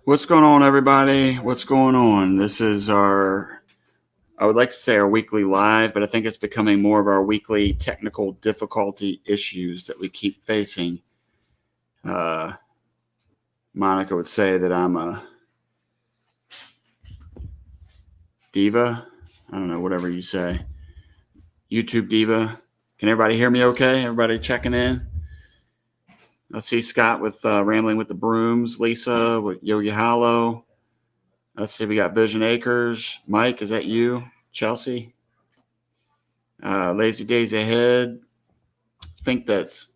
What's going on, everybody? What's going on? This is I would like to say our weekly live, but I think it's becoming more of our weekly technical difficulty issues that we keep facing. Uh, Monica would say that I'm a diva. I don't know, whatever you say. YouTube diva. Can everybody hear me okay? Everybody checking in? I see Scott with Rambling with the Brooms, Lisa with Yogi Hollow. Let's see, we got Vision Acres. Mike, is that you? Chelsea? Lazy Days Ahead. I think that's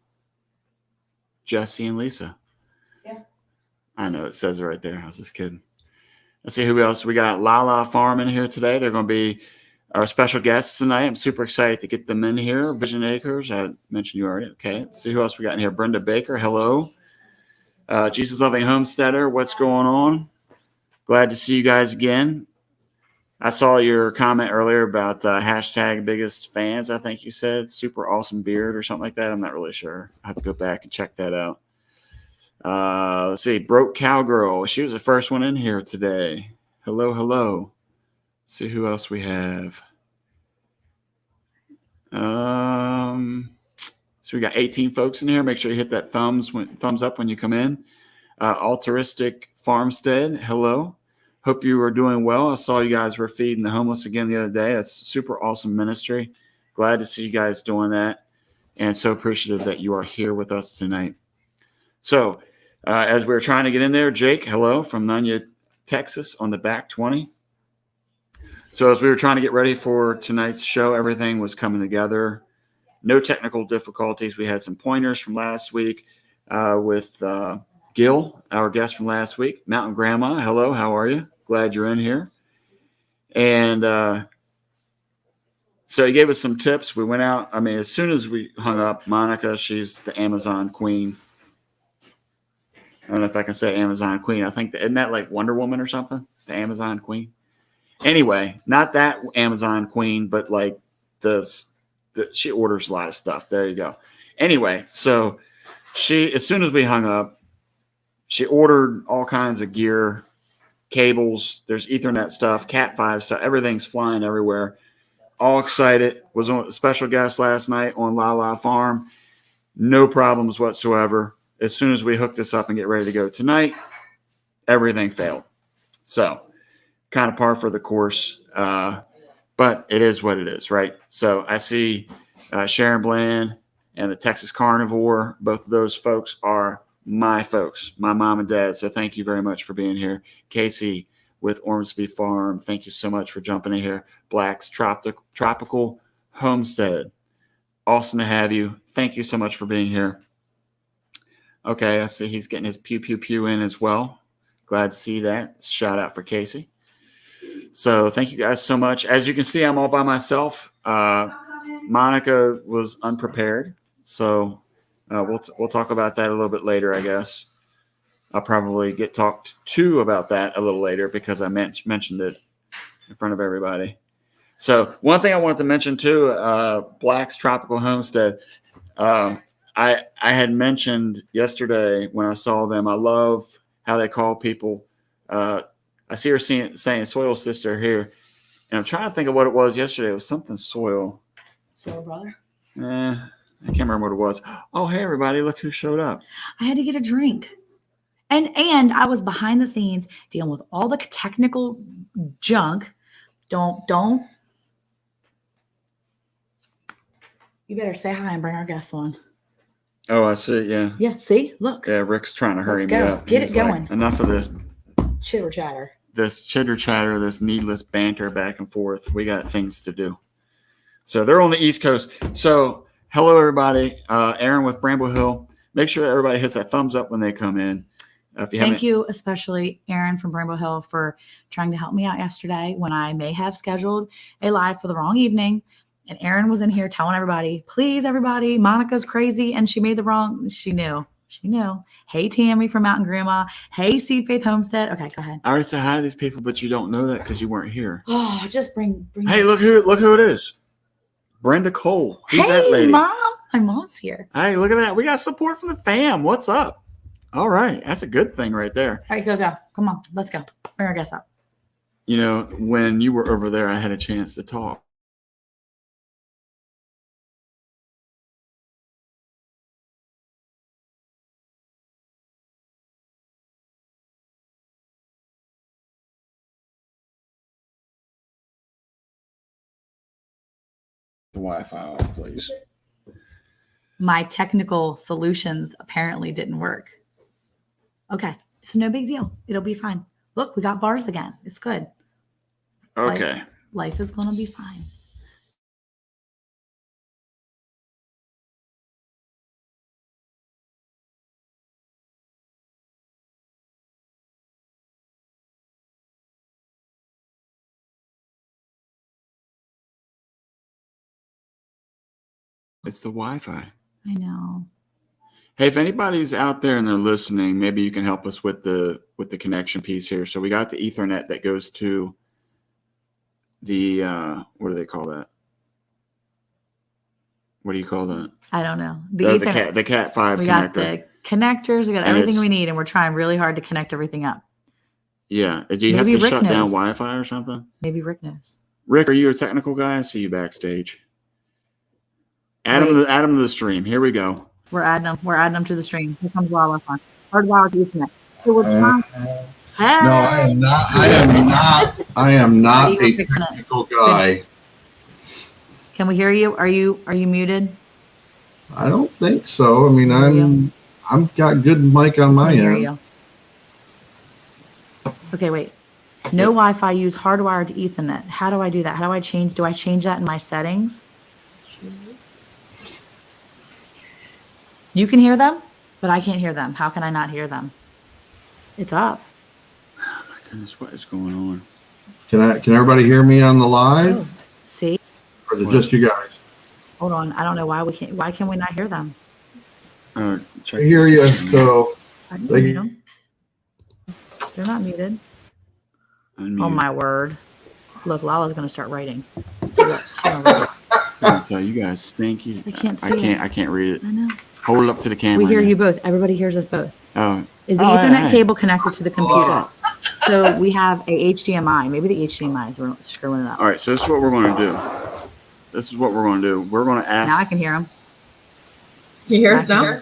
Jesse and Lisa. Yeah. I know, it says it right there. I was just kidding. Let's see who else. We got Lala Farm in here today. They're going to be our special guests tonight. I'm super excited to get them in here. Vision Acres, I mentioned you already. Okay, let's see who else we got in here. Brenda Baker, hello. Jesus Loving Homesteader, what's going on? Glad to see you guys again. I saw your comment earlier about hashtag biggest fans, I think you said. Super awesome beard or something like that. I'm not really sure. I have to go back and check that out. Let's see. Broke Cowgirl. She was the first one in here today. Hello, hello. Let's see who else we have. So we got 18 folks in here. Make sure you hit that thumbs up when you come in. Altruistic Farmstead. Hello. Hope you are doing well. I saw you guys were feeding the homeless again the other day. That's super awesome ministry. Glad to see you guys doing that. And so appreciative that you are here with us tonight. So as we were trying to get in there, Jake, hello, from Nunya, Texas on the back 20. So as we were trying to get ready for tonight's show, everything was coming together. No technical difficulties. We had some pointers from last week with Gil, our guest from last week. Mountain Grandma, hello, how are you? Glad you're in here. And so he gave us some tips. We went out. I mean, as soon as we hung up, Monica, she's the Amazon queen. I don't know if I can say Amazon queen. I think isn't that like Wonder Woman or something? The Amazon queen. Anyway, not that Amazon queen, but like she orders a lot of stuff. There you go. Anyway, so as soon as we hung up, she ordered all kinds of gear, cables. There's Ethernet stuff, Cat5 stuff. Everything's flying everywhere. All excited. Was on a special guest last night on Lala Farm. No problems whatsoever. As soon as we hook this up and get ready to go tonight, everything failed. So kind of par for the course. But it is what it is, right? So I see Sharon Bland and the Texas Carnivore. Both of those folks are my folks, my mom and dad. So thank you very much for being here. Casey with Ormsby Farm, thank you so much for jumping in here. Black's Tropical Homestead, awesome to have you. Thank you so much for being here. Okay, I see he's getting his pew pew pew in as well. Glad to see that. Shout out for Casey. So thank you guys so much. As you can see, I'm all by myself. Monica was unprepared, so we'll talk about that a little bit later, I guess. I'll probably get talked to about that a little later because I mentioned it in front of everybody. So one thing I wanted to mention too, Black's Tropical Homestead. I had mentioned yesterday when I saw them. I love how they call people. I see her saying soil sister here, and I'm trying to think of what it was yesterday. It was something soil. Soil brother? I can't remember what it was. Oh, hey, everybody, look who showed up. I had to get a drink. And I was behind the scenes dealing with all the technical junk. Don't. You better say hi and bring our guests on. Oh, I see, yeah. Yeah, see? Look. Yeah, Rick's trying to hurry me up. Get it going. Like, enough of this. Chitter chatter. This chitter chatter, this needless banter back and forth. We got things to do. So they're on the East Coast. So hello, everybody. Aaron with Bramble Hill. Make sure everybody hits that thumbs up when they come in. Thank you, especially Aaron from Bramble Hill, for trying to help me out yesterday when I may have scheduled a live for the wrong evening. And Aaron was in here telling everybody, please, everybody, Monica's crazy. And she made the wrong. She knew. Hey, Tammy from Mountain Grandma. Hey, Seed Faith Homestead. Okay, go ahead. I already said hi to these people, but you don't know that because you weren't here. Oh, just bring. Hey, look who it is. Brenda Cole. Who's that lady? Mom. My mom's here. Hey, look at that. We got support from the fam. What's up? All right. That's a good thing right there. All right, go. Come on, let's go. Bring our guests up. You know, when you were over there, I had a chance to talk. The Wi-Fi off, please. My technical solutions apparently didn't work. Okay, it's no big deal. It'll be fine. Look, we got bars again. It's good. Okay. Life is going to be fine. It's the Wi-Fi. I know. Hey, if anybody's out there and they're listening, maybe you can help us with the connection piece here. So we got the Ethernet that goes to the what do they call that? What do you call that? I don't know. The Cat 5 we connector. got the connectors. We got everything we need, and we're trying really hard to connect everything up. Yeah. Do you have to shut down Wi-Fi or something? Maybe Rick knows. Rick, are you a technical guy? I see you backstage. Add him to the stream. Here we go. We're adding them to the stream. Here comes Lala Farm. Hardwired Ethernet. So we're trying. No, I am not. I am not a technical guy. Can we hear you? Are you muted? I don't think so. I mean, I'm got good mic on my end. Okay, wait. No Wi-Fi. Use hardwired to Ethernet. How do I do that? How do I change? Do I change that in my settings? You can hear them, but I can't hear them. How can I not hear them? It's up. Oh my goodness, what is going on? Can everybody hear me on the live? Oh, see? Or is it just you guys? Hold on. I don't know why we can't. Why can we not hear them? I hear you. So I can mute them. They're not muted. Unmute. Oh my word! Look, Lala's going to start writing. So look, she's gonna write. I tell you guys stink. I can't see. I can't read it. I know. Hold it up to the camera. We hear you both. Everybody hears us both. Oh. Is the Ethernet cable connected to the computer? So we have a HDMI. Maybe the HDMI is screwing it up. All right. So this is what we're going to do. We're going to ask. Now I can hear them. Can you hear us now?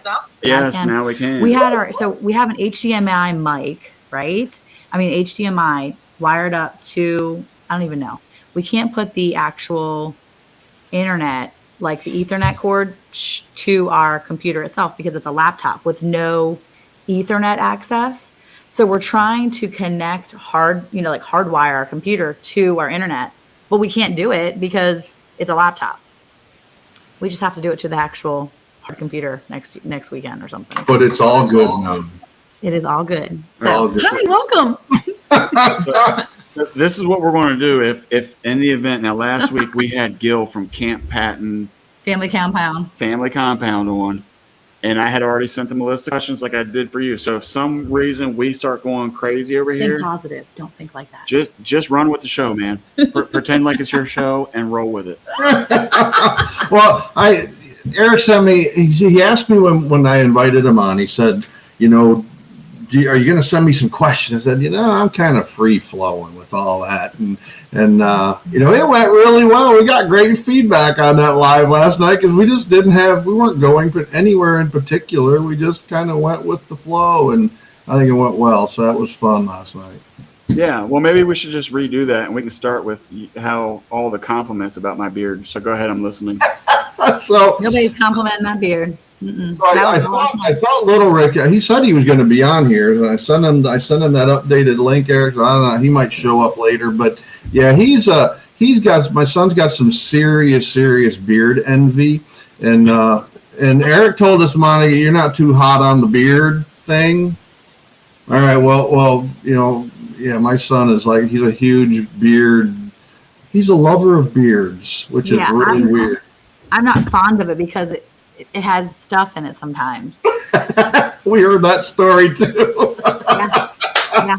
Yes, now we can. We have an HDMI mic, right? I mean, HDMI wired up to, I don't even know. We can't put the actual internet, like the Ethernet cord, to our computer itself because it's a laptop with no Ethernet access. So we're trying to connect hardwire our computer to our internet, but we can't do it because it's a laptop. We just have to do it to the actual hard computer next weekend or something. But it's all good now. It is all good. So, all good. Hi, welcome. This is what we're going to do. If in the event, now last week we had Gil from Camp Patton Family Compound on, and I had already sent them a list of questions like I did for you. So if some reason we start going crazy over here, think positive. Don't think like that. Just run with the show, man. Pretend like it's your show and roll with it. Well, Eric sent me. He asked me when I invited him on. He said, are you going to send me some questions? I said, I'm kind of free flowing with all that. And it went really well. We got great feedback on that live last night because we just we weren't going anywhere in particular. We just kind of went with the flow, and I think it went well. So that was fun last night. Yeah. Well, maybe we should just redo that, and we can start with how all the compliments about my beard. So go ahead. I'm listening. So nobody's complimenting that beard. I thought Little Rick. He said he was going to be on here, and I sent him that updated link, Eric. So I don't know. He might show up later, but yeah, my son's got some serious beard envy, and Eric told us, Monica, you're not too hot on the beard thing. All right, well, my son is he's a huge beard. He's a lover of beards, which is really weird. I'm not fond of it because it has stuff in it sometimes. We heard that story too. Yeah.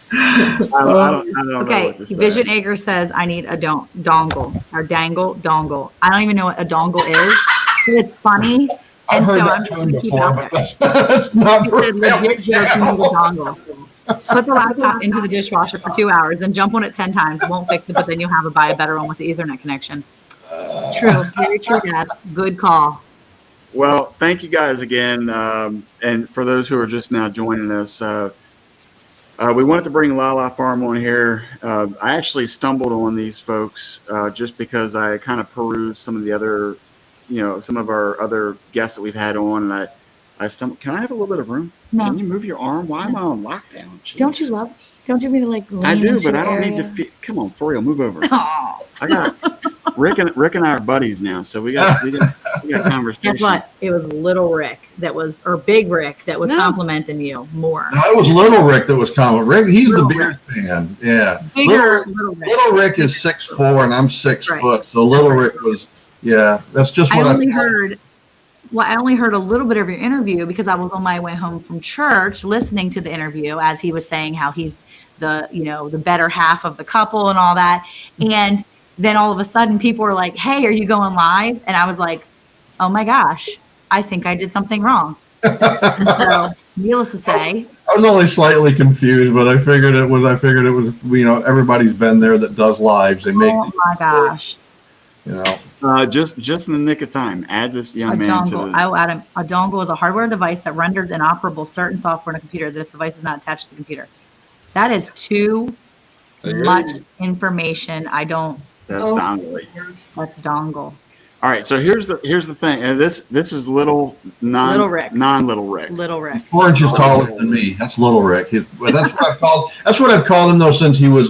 I don't know what to say. Vision Acre says I need a dongle or dongle. I don't even know what a dongle is. But it's funny I've And heard so that I'm just tune going to keep it before, out but there. that's not He for said, family legit joke, you need a channel. dongle. Put the laptop into the dishwasher for 2 hours and jump on it 10 times. Won't fix it, but then you'll have to buy a better one with the Ethernet connection. True. Very true, Dad. Good call. Well, thank you guys again. And for those who are just now joining us, we wanted to bring Lala Farm on here. I actually stumbled on these folks just because I kind of perused some of the other, some of our other guests that we've had on, and I stumbled. Can I have a little bit of room? No. Can you move your arm? Why am I on lockdown? Jeez. Don't you mean to like lean I do, into but the I don't area? need to. Come on, for real, move over. Oh. I got Rick and I are buddies now, so we got conversation. Guess what? It was little Rick or Big Rick that was complimenting you more. No, it was Little Rick that was coming. Rick, he's Little the beard fan. Yeah. Bigger Little Rick. Little Rick is 6'4" and I'm 6 Right. foot. So Little Rick was, yeah, that's just what I only heard a little bit of your interview because I was on my way home from church listening to the interview as he was saying how he's the better half of the couple and all that. And then all of a sudden people were like, "Hey, are you going live?" And I was like, "Oh my gosh, I think I did something wrong." So, needless to say, I was only slightly confused, but I figured it was, everybody's been there that does lives. They make, oh my gosh. just in the nick of time, add this young man to the. I will add a dongle is a hardware device that renders inoperable certain software in a computer that if the device is not attached to the computer. That is too much information. That's dongle. That's dongle. All right, so here's the thing, and this is Little Rick. Non-Little Rick. Little Rick. 4 inches taller than me. That's Little Rick. That's what I've called him though since he was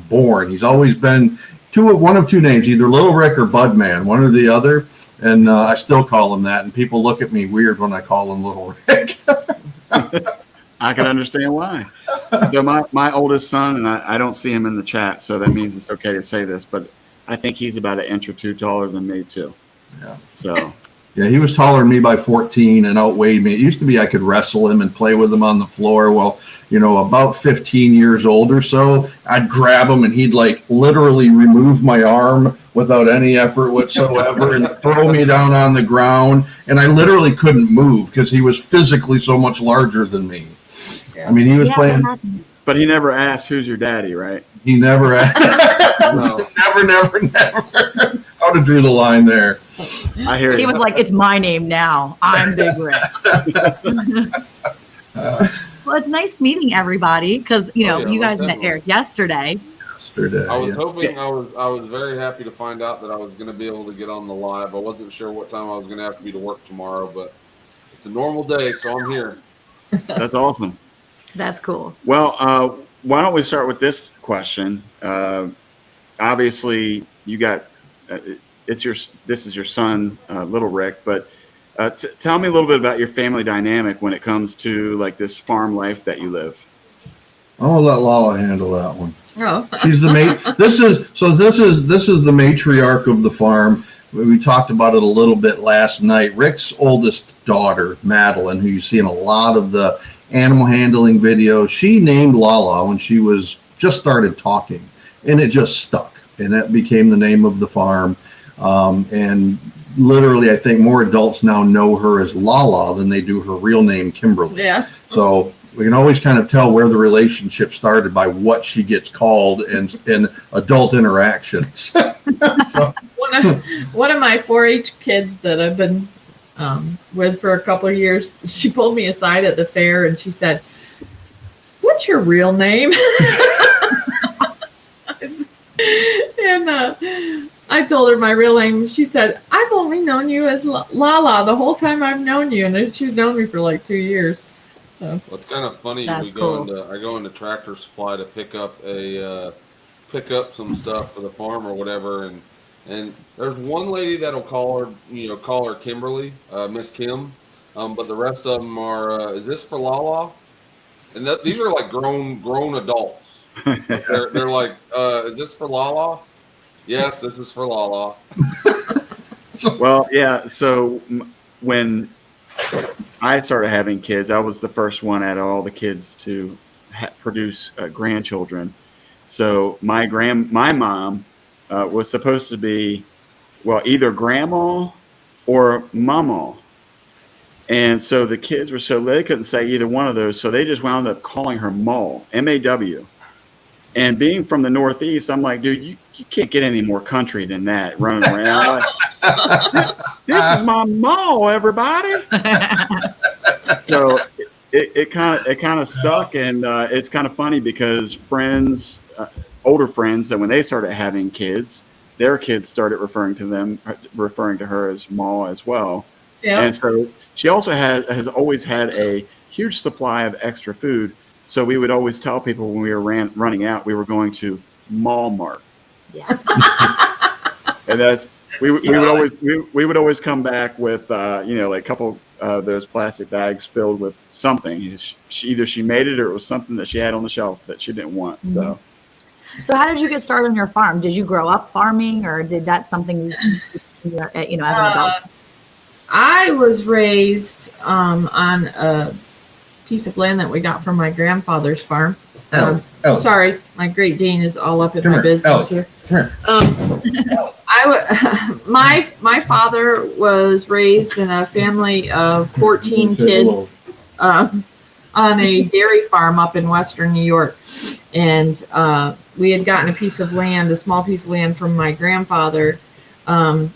born. He's always been one of two names, either Little Rick or Budman, one or the other. And I still call him that, and people look at me weird when I call him Little Rick. I can understand why. So my oldest son, and I don't see him in the chat, so that means it's okay to say this, but I think he's about an inch or two taller than me too. Yeah. So. Yeah, he was taller than me by 14 and outweighed me. It used to be I could wrestle him and play with him on the floor. Well, about 15 years old or so, I'd grab him and he'd literally remove my arm without any effort whatsoever and throw me down on the ground. And I literally couldn't move because he was physically so much larger than me. Yeah. I mean, he was playing. But he never asked, "Who's your daddy?" Right? He never asked. No. Never. I would have drew the line there. I hear he was like, "It's my name now. I'm Big Rick." Well, it's nice meeting everybody because you guys met Eric yesterday. I was hoping. I was very happy to find out that I was going to be able to get on the live. I wasn't sure what time I was going to have to be to work tomorrow, but it's a normal day, so I'm here. That's awesome. That's cool. Well, why don't we start with this question? Obviously, you got this is your son, Little Rick. But tell me a little bit about your family dynamic when it comes to this farm life that you live. I'm gonna let Lala handle that one. Oh, she's the This is the matriarch of the farm. We talked about it a little bit last night. Rick's oldest daughter, Madeline, who you see in a lot of the animal handling videos, she named Lala when she was just started talking, and it just stuck, and that became the name of the farm. And literally, I think more adults now know her as Lala than they do her real name, Kimberly. Yeah. So we can always kind of tell where the relationship started by what she gets called in adult interactions. So. One of my 4-H kids that I've been with for a couple of years, she pulled me aside at the fair and she said, "What's your real name?" And I told her my real name. She said, "I've only known you as Lala the whole time I've known you," and she's known me for 2 years. So. Well, it's kind of funny. That's I go cool. into Tractor Supply to pick up some stuff for the farm or whatever, and there's one lady that'll call her Kimberly, Miss Kim, but the rest of them are, "Is this for Lala?" And these are grown adults. They're like, "Is this for Lala?" "Yes, this is for Lala." Well, yeah. So when I started having kids, I was the first one out of all the kids to produce grandchildren. So my mom was supposed to be, either grandma or mama. And so the kids were they couldn't say either one of those. So they just wound up calling her Maw, M-A-W. And being from the Northeast, I'm like, dude, you can't get any more country than that running around. This is my Maw, everybody. So it kind of stuck, and it's kind of funny because friends, older friends, that when they started having kids, their kids started referring to her as Maw as well. Yeah. And so she also has always had a huge supply of extra food. So we would always tell people when we were running out, we were going to Mall-Mart. Yeah. And that's we would always come back with like a couple of those plastic bags filled with something. Either she made it or it was something that she had on the shelf that she didn't want. So how did you get started on your farm? Did you grow up farming, or did that something as an adult? I was raised on a piece of land that we got from my grandfather's farm. Sorry, my Great Dane is all up in my business here. My father was raised in a family of 14 kids on a dairy farm up in western New York, and we had gotten a small piece of land from my grandfather.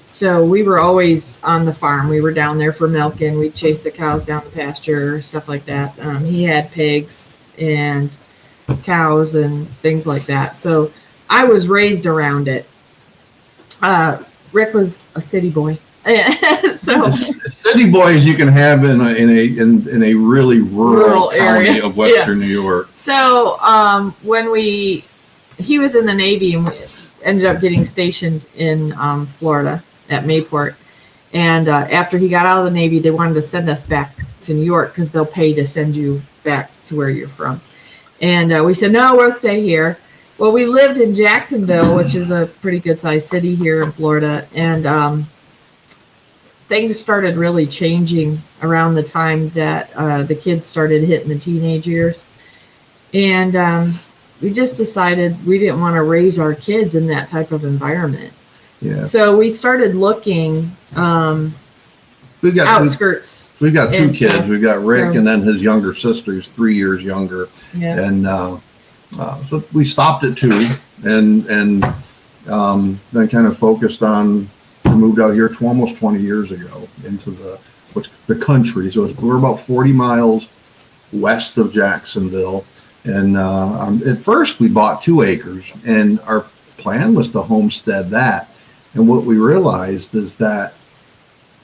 So we were always on the farm. We were down there for milking. We'd chase the cows down the pasture, stuff like that. He had pigs and cows and things like that. So I was raised around it. Rick was a city boy. So city boys you can have in a really rural area county of western New York. So when he was in the Navy, and we ended up getting stationed in Florida at Mayport. And after he got out of the Navy, they wanted to send us back to New York because they'll pay to send you back to where you're from. And we said, no, we'll stay here. Well, we lived in Jacksonville, which is a pretty good sized city here in Florida. And things started really changing around the time that the kids started hitting the teenage years. And we just decided we didn't want to raise our kids in that type of environment. Yeah. So we started looking outskirts. We've got two kids. Stuff. We've got Rick and then his younger sister, who's 3 years younger. Yeah. And so we stopped at 2 and then kind of focused on, we moved out here almost 20 years ago into the country. So we're about 40 miles west of Jacksonville. And at first we bought 2 acres, and our plan was to homestead that. And what we realized is that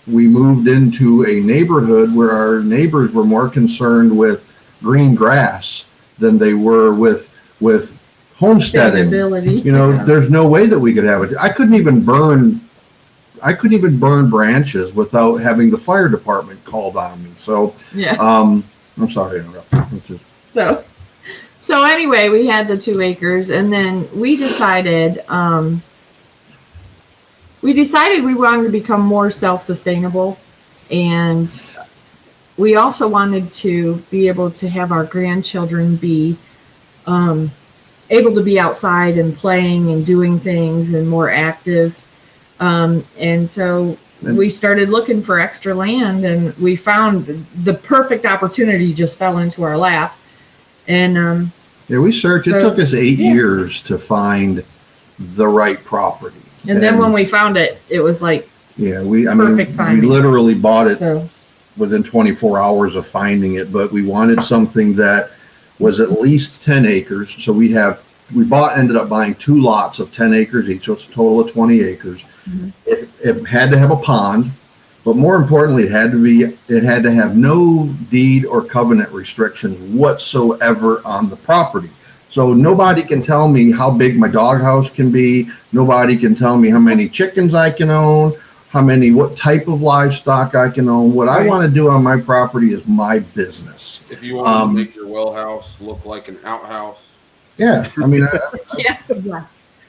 we moved into a neighborhood where our neighbors were more concerned with green grass than they were with homesteading. There's no way that we could have it. I couldn't even burn branches without having the fire department called on me. So yeah. I'm sorry to interrupt. So anyway, we had the 2 acres, and then we decided we wanted to become more self-sustainable, and we also wanted to be able to have our grandchildren be able to be outside and playing and doing things and more active. And so we started looking for extra land, and we found the perfect opportunity just fell into our lap. And we searched. It took us 8 years to find the right property. And then when we found it, it was like perfect timing. We literally bought it within 24 hours of finding it, but we wanted something that was at least 10 acres. So we ended up buying 2 lots of 10 acres each, so it's a total of 20 acres. Mm-hmm. It had to have a pond, but more importantly, it had to have no deed or covenant restrictions whatsoever on the property. So nobody can tell me how big my doghouse can be. Nobody can tell me how many chickens I can own, what type of livestock I can own. What I want to do on my property is my business. If you want to make your well house look like an outhouse. Yeah, I mean.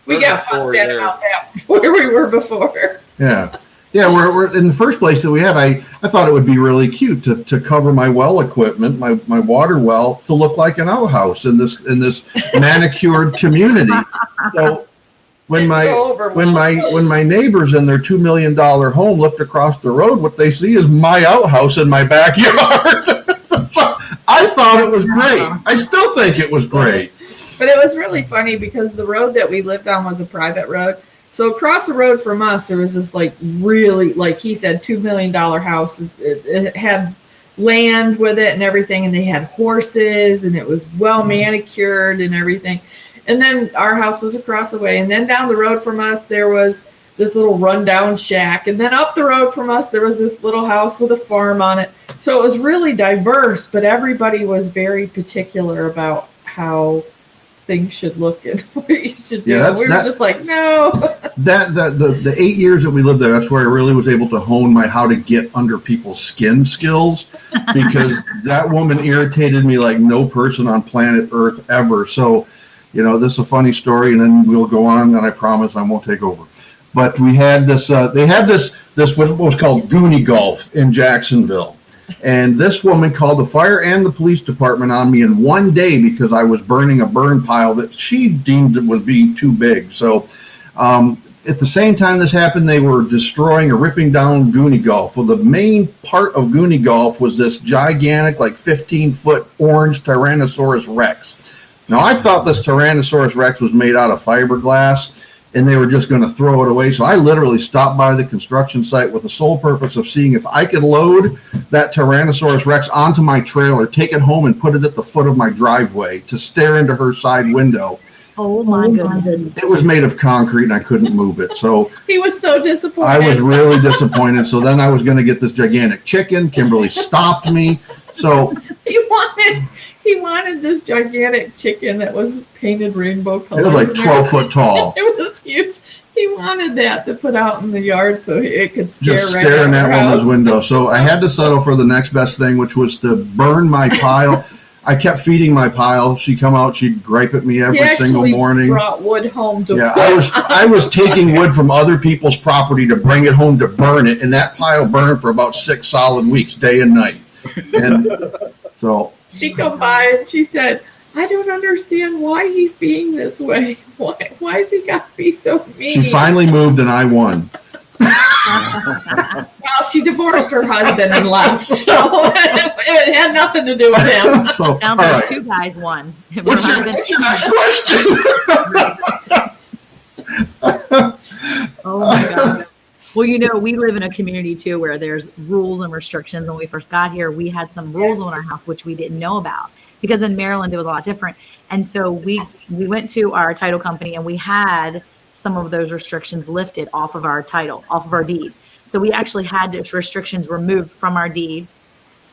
We got fussed at about that where we were before. Yeah. Yeah, we're in the first place that we had. I thought it would be really cute to cover my well equipment, my water well, to look like an outhouse in this manicured community. So when Go over when one. my neighbors in their $2 million home looked across the road, what they see is my outhouse in my backyard. I thought it was great. I still think it was great. But it was really funny because the road that we lived on was a private road. So across the road from us, there was this like really, like he said, $2 million house. It had land with it and everything, and they had horses, and it was well manicured and everything. And then our house was across the way, and then down the road from us there was this little rundown shack, and then up the road from us there was this little house with a farm on it. So it was really diverse, but everybody was very particular about how things should look and what you should do. Yeah, We were just like, no. The 8 years that we lived there, that's where I really was able to hone my how to get under people's skin skills, because that woman irritated me like no person on planet Earth ever. So, this is a funny story, and then we'll go on, and I promise I won't take over. But we had this, they had this what was called Goonie Golf in Jacksonville. And this woman called the fire and the police department on me in one day because I was burning a burn pile that she deemed it was being too big. So at the same time this happened, they were destroying or ripping down Goonie Golf. Well, the main part of Goonie Golf was this gigantic, like 15-foot orange Tyrannosaurus Rex. Now, I thought this Tyrannosaurus Rex was made out of fiberglass, and they were just going to throw it away. So I literally stopped by the construction site with the sole purpose of seeing if I could load that Tyrannosaurus Rex onto my trailer, take it home, and put it at the foot of my driveway to stare into her side window. Oh my goodness. It was made of concrete, and I couldn't move it. So He was so disappointed. I was really disappointed. So then I was going to get this gigantic chicken. Kimberly stopped me. So He wanted this gigantic chicken that was painted rainbow it colors. was like 12 foot tall. It was huge. He wanted that to put out in the yard so it could stare Just right staring at at our woman's house. window. So I had to settle for the next best thing, which was to burn my pile. I kept feeding my pile. She'd come out, she'd gripe at me every single morning. Brought wood home to Yeah, put I was taking wood from other people's property to bring it home to burn it, and that pile burned for about 6 solid weeks, day and night. And so She come by and she said, I don't understand why he's being this way. Why has he got to be so mean? she finally moved, and I won. Well, she divorced her husband and left, so it had nothing to do with him. So, all Sounds like right. two guys won. What's your next question? Oh my God. Well, we live in a community too where there's rules and restrictions. When we first got here, we had some rules on our house which we didn't know about, because in Maryland it was a lot different. And so we went to our title company and we had some of those restrictions lifted off of our title, off of our deed. So we actually had those restrictions removed from our deed,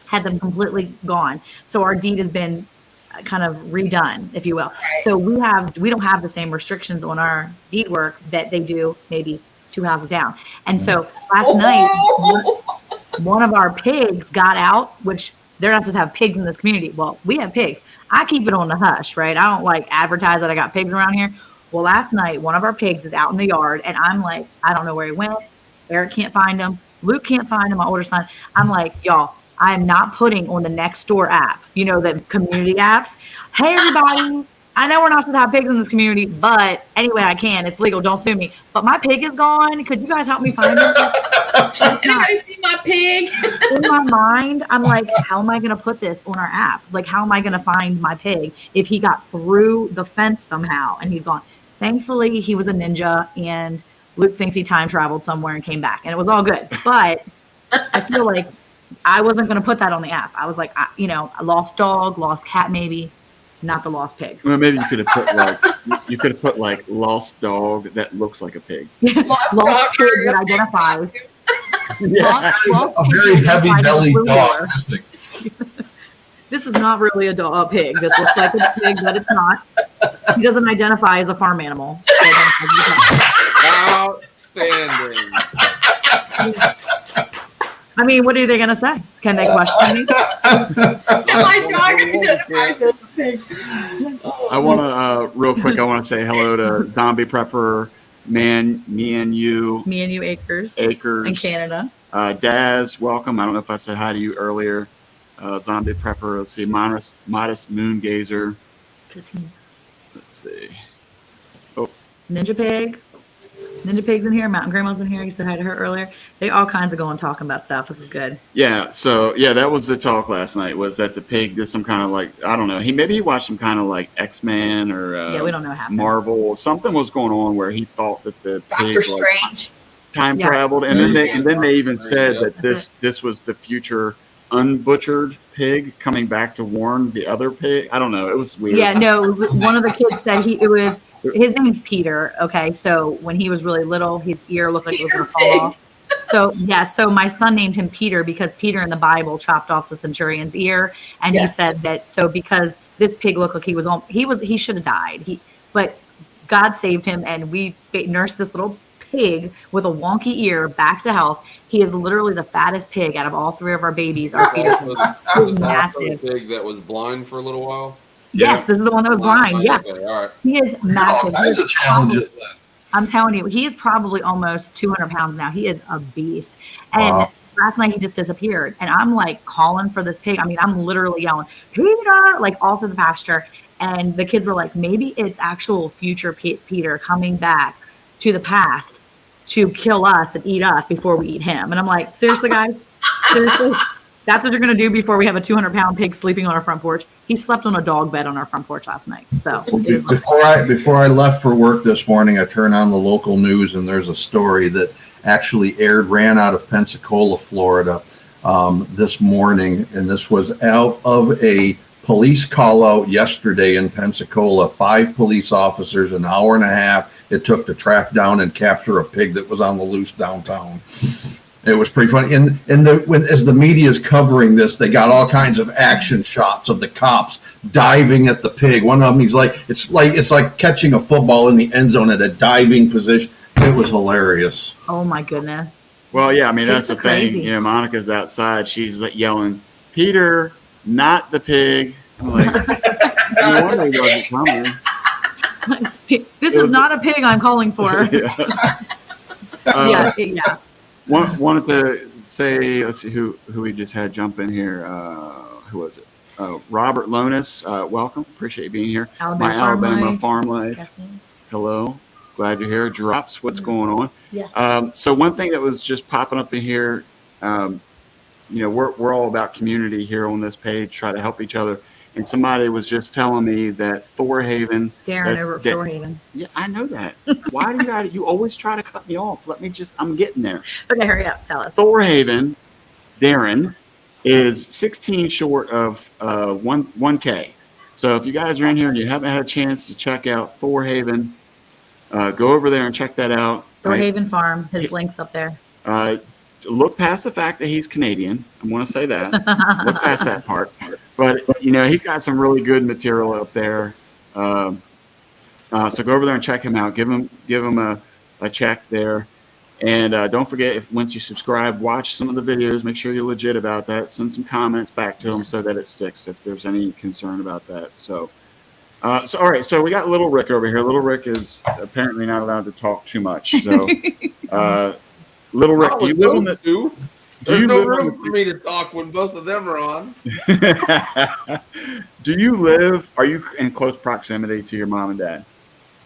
had them completely gone. So our deed has been kind of redone, if you will. So we don't have the same restrictions on our deed work that they do maybe 2 houses down. And so last night, one of our pigs got out, which they're not supposed to have pigs in this community. Well, we have pigs. I keep it on the hush, right? I don't like advertise that I got pigs around here. Well, last night, one of our pigs is out in the yard, and I'm like, I don't know where he went. Eric can't find him. Luke can't find him, my older son. I'm like, y'all, I am not putting on the Nextdoor app, the community apps. Hey, everybody. I know we're not supposed to have pigs in this community, but anyway, I can. It's legal. Don't sue me. But my pig is gone. Could you guys help me find him? Anybody see my pig? In my mind, I'm like, how am I going to put this on our app? Like, how am I going to find my pig if he got through the fence somehow and he's gone? Thankfully, he was a ninja, and Luke thinks he time traveled somewhere and came back, and it was all good. But I feel like I wasn't going to put that on the app. I was like, a lost dog, lost cat, maybe. Not the lost pig. Well, maybe you could have put like lost dog that looks like a pig. Lost Lost dog pig area. that identifies. Yeah. Lost A pig very that heavy identifies bellied as a dog. ruler. This is not really a pig. This looks like a pig, but it's not. He doesn't identify as a farm animal. Outstanding. I mean, what are they going to say? Can they question me? My dog identifies as a pig. I want to real quick. I want to say hello to Zombie Prepper, me and you, Acres Acres in Canada. Daz, welcome. I don't know if I said hi to you earlier. Zombie Prepper. Let's see, Modest Moon Gazer. Good team. Let's see. Oh, Ninja Pig. Ninja Pig's in here. Mountain Grandma's in here. You said hi to her earlier. They all kinds of go and talking about stuff. This is good. Yeah. So yeah, that was the talk last night. Was that the pig did some kind of like I don't know. He watched some kind of like X-Men or Yeah, we don't know what happened. Marvel. Something was going on where he thought that the pig Doctor Strange. time Yeah. traveled, and then they even said Yeah. that this was the future unbutchered pig coming back to warn the other pig. I don't know. It was weird. Yeah, no. One of the kids said his name's Peter. Okay, so when he was really little, his ear looked like it was going to fall off. So yeah, so my son named him Peter because Peter in the Bible chopped off the centurion's ear, and he said that because this pig looked like he should have died. But God saved him, and we nursed this little pig with a wonky ear back to health. He is literally the fattest pig out of all three of our babies. Our Peter Also, massive. the pig that was blind for a little while. Yes, this is the one that was blind. Yeah, Okay, all right. he is massive. That's a challenge. Isn't it? I'm telling you, he is probably almost 200 pounds now. He is a beast. And Wow. last night he just disappeared. And I'm like calling for this pig. I mean, I'm literally yelling, Peter, like all through the pasture. And the kids were like, maybe it's actual future Peter coming back to the past to kill us and eat us before we eat him. And I'm like, seriously, guys? Seriously? That's what you're going to do before we have a 200-pound pig sleeping on our front porch? He slept on a dog bed on our front porch last night. So Before I left for work this morning, I turned on the local news, and there's a story that actually ran out of Pensacola, Florida, this morning, and this was out of a police call out yesterday in Pensacola. 5 police officers, an hour and a half it took to track down and capture a pig that was on the loose downtown. It was pretty funny. As the media is covering this, they got all kinds of action shots of the cops diving at the pig. One of them, it's like catching a football in the end zone at a diving position. It was hilarious. oh my goodness. Well, yeah. I mean, Pigs that's the are crazy. thing. You know, Monica's outside. She's like yelling, "Peter, not the pig." I'm like, no wonder he wasn't coming. This is not a pig I'm calling for. Yeah. Yeah. Wanted to say, let's see who we just had jump in here. Who was it? Robert Lonis. Welcome. Appreciate you being here. Alabama Farm Life. Hello. Glad you're here. Drops. What's going on? Yeah. So one thing that was just popping up in here, we're all about community here on this page. Try to help each other. And somebody was just telling me that Thorhaven. Darren over at Thorhaven. Yeah, I know that. Why do you always try to cut me off? I'm getting there. Okay, hurry up. Tell us. Thorhaven, Darren, is 16 short of 1K. So if you guys are in here and you haven't had a chance to check out Thorhaven, go over there and check that out. Thorhaven Farm. His link's up there. Look past the fact that he's Canadian. I want to say that. Look past that part. But, he's got some really good material up there. So go over there and check him out. Give him a check there. And don't forget, once you subscribe, watch some of the videos. Make sure you're legit about that. Send some comments back to him so that it sticks if there's any concern about that. So all right. So we got Little Rick over here. Little Rick is apparently not allowed to talk too much. So Little Rick, do you live on the two? There's no room for me to talk when both of them are on. Are you in close proximity to your mom and dad?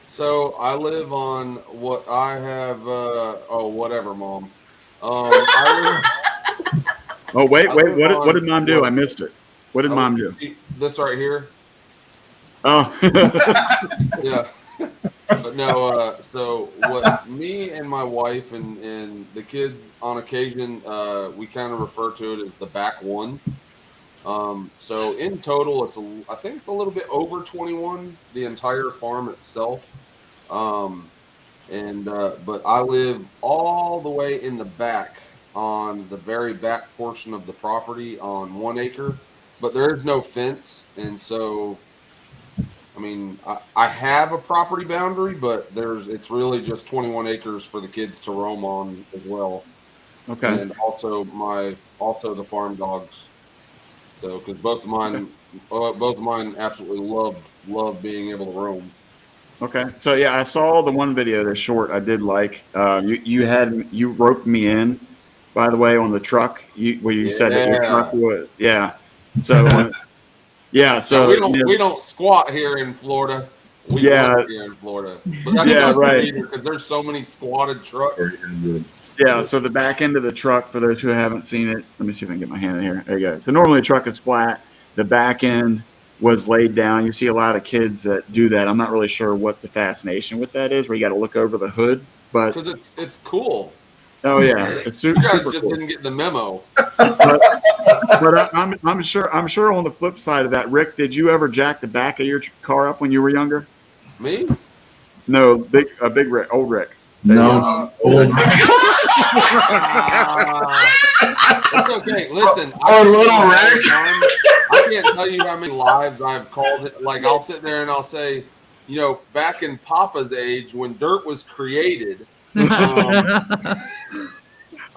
So I live on what I have, whatever, Mom. Wait, what did Mom do? I missed it. What did Mom do? This right here. Oh. Yeah. But no, so what me and my wife and the kids on occasion, we kind of refer to it as the back one. So in total, I think it's a little bit over 21, the entire farm itself. But I live all the way in the back on the very back portion of the property on 1 acre, but there is no fence. And so, I mean, I have a property boundary, but it's really just 21 acres for the kids to roam on as well. Okay. And also the farm dogs. So, because both of mine absolutely love being able to roam. Okay. So yeah, I saw the one video that's short. I did like. You roped me in, by the way, on the truck. Where you said that your truck was. Yeah. So. Yeah, so we don't squat here in Florida. We Yeah. love it here in Florida. But that's Yeah, not right. either because there's so many squatted trucks. Yeah, so the back end of the truck, for those who haven't seen it, let me see if I can get my hand in here. There you go. So normally a truck is flat. The back end was laid down. You see a lot of kids that do that. I'm not really sure what the fascination with that is, where you got to look over the hood. But Because it's cool. oh yeah, it's You guys super just cool. didn't get the memo. But I'm sure on the flip side of that, Rick, did you ever jack the back of your car up when you were younger? Me? No, big Rick, old Rick. No, It's okay. Listen, Little Rick. I can't tell you how many lives I've called it. Like I'll sit there and I'll say, back in Papa's age when dirt was created.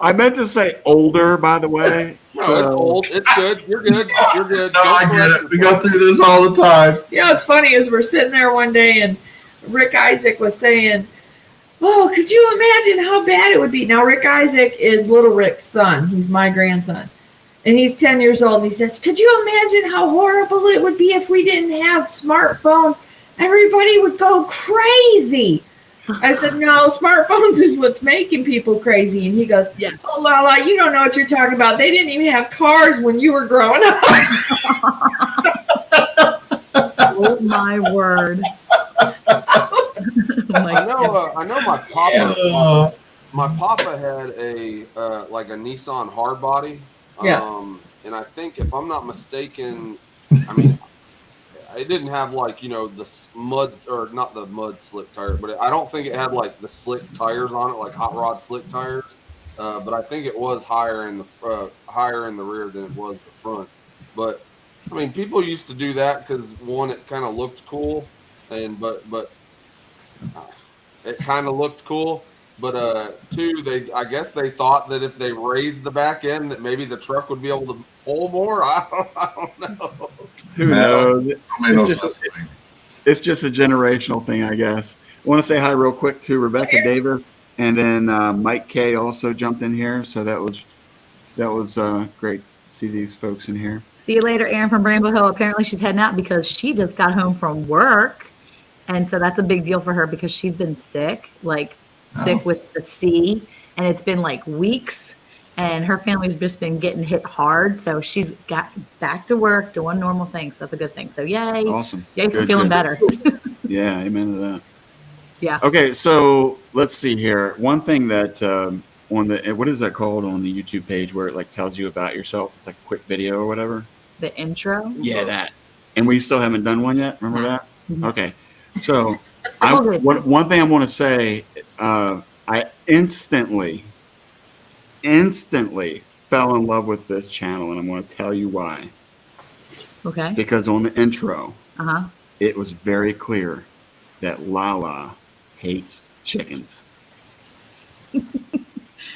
I meant to say older, by the way. No, it's old. It's good. You're good. You're good. No, I get it. We go through this all the time. It's funny is we're sitting there one day and Rick Isaac was saying, "Oh, could you imagine how bad it would be?" Now, Rick Isaac is Little Rick's son. He's my grandson. And he's 10 years old. And he says, "Could you imagine how horrible it would be if we didn't have smartphones? Everybody would go crazy." I said, "No, smartphones is what's making people crazy." And he goes, Yeah. "Oh, Lala, you don't know what you're talking about. They didn't even have cars when you were growing up." Oh my word. I know my papa. My papa had a like a Nissan hardbody. Yeah. And I think if I'm not mistaken, I mean, it didn't have like the mud or not the mud slick tire, but I don't think it had like the slick tires on it, like hot rod slick tires. But I think it was higher in the rear than it was the front. But I mean, people used to do that because one, it kind of looked cool, and but it kind of looked cool. But two, I guess they thought that if they raised the back end, that maybe the truck would be able to pull more. I don't know. Who knows? It's just a generational thing, I guess. I want to say hi real quick to Rebecca Davis, and then Mike K also jumped in here. So that was great to see these folks in here. See you later, Erin from Rainbow Hill. Apparently she's heading out because she just got home from work. And so that's a big deal for her because she's been sick with the C. And it's been like weeks. And her family's just been getting hit hard. So she's got back to work doing normal things. So that's a good thing. So yay. Awesome. Yay for feeling better. Yeah, amen to that. Yeah. Okay, so let's see here. One thing that on the, what is that called on the YouTube page where it like tells you about yourself? It's like a quick video or whatever. The intro? Yeah, that. And we still haven't done one yet. Remember that? Mm-hmm. Okay. So one thing I want to say, I instantly fell in love with this channel, and I'm going to tell you why. Okay. Because on the intro, Uh-huh. it was very clear that Lala hates chickens.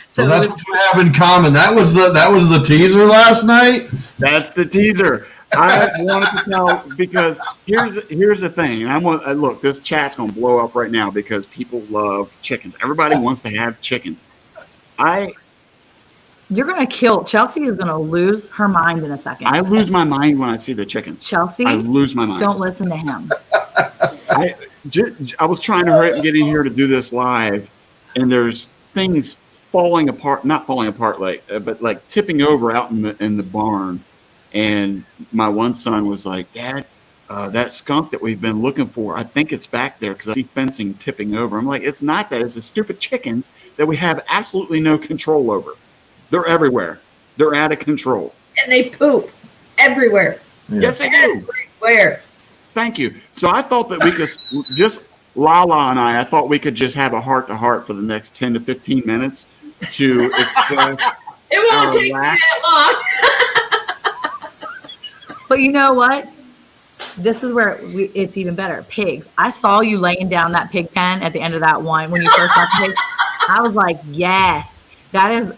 So that's what you have in common. That was the teaser last night. That's the teaser. I wanted to tell because here's the thing. And look, this chat's gonna blow up right now because people love chickens. Everybody wants to have chickens. You're gonna kill Chelsea is gonna lose her mind in a second. I lose my mind when I see the chickens. Chelsea, I lose my mind. Don't listen to him. I was trying to hurry up and get in here to do this live, and there's things falling apart, not falling apart, but like tipping over out in the barn. And my one son was like, "Dad, that skunk that we've been looking for, I think it's back there because I see fencing tipping over." I'm like, "It's not that. It's the stupid chickens that we have absolutely no control over. They're everywhere. They're out of control. And they poop everywhere. Yeah. Yes, they do. Everywhere. Thank you." So I thought that we could just Lala and I thought we could just have a heart-to-heart for the next 10 to 15 minutes to express It won't our take me lack. that long. But you know what? This is where it's even better. Pigs. I saw you laying down that pig pen at the end of that one when you first got the pig. I was like, yes, that is.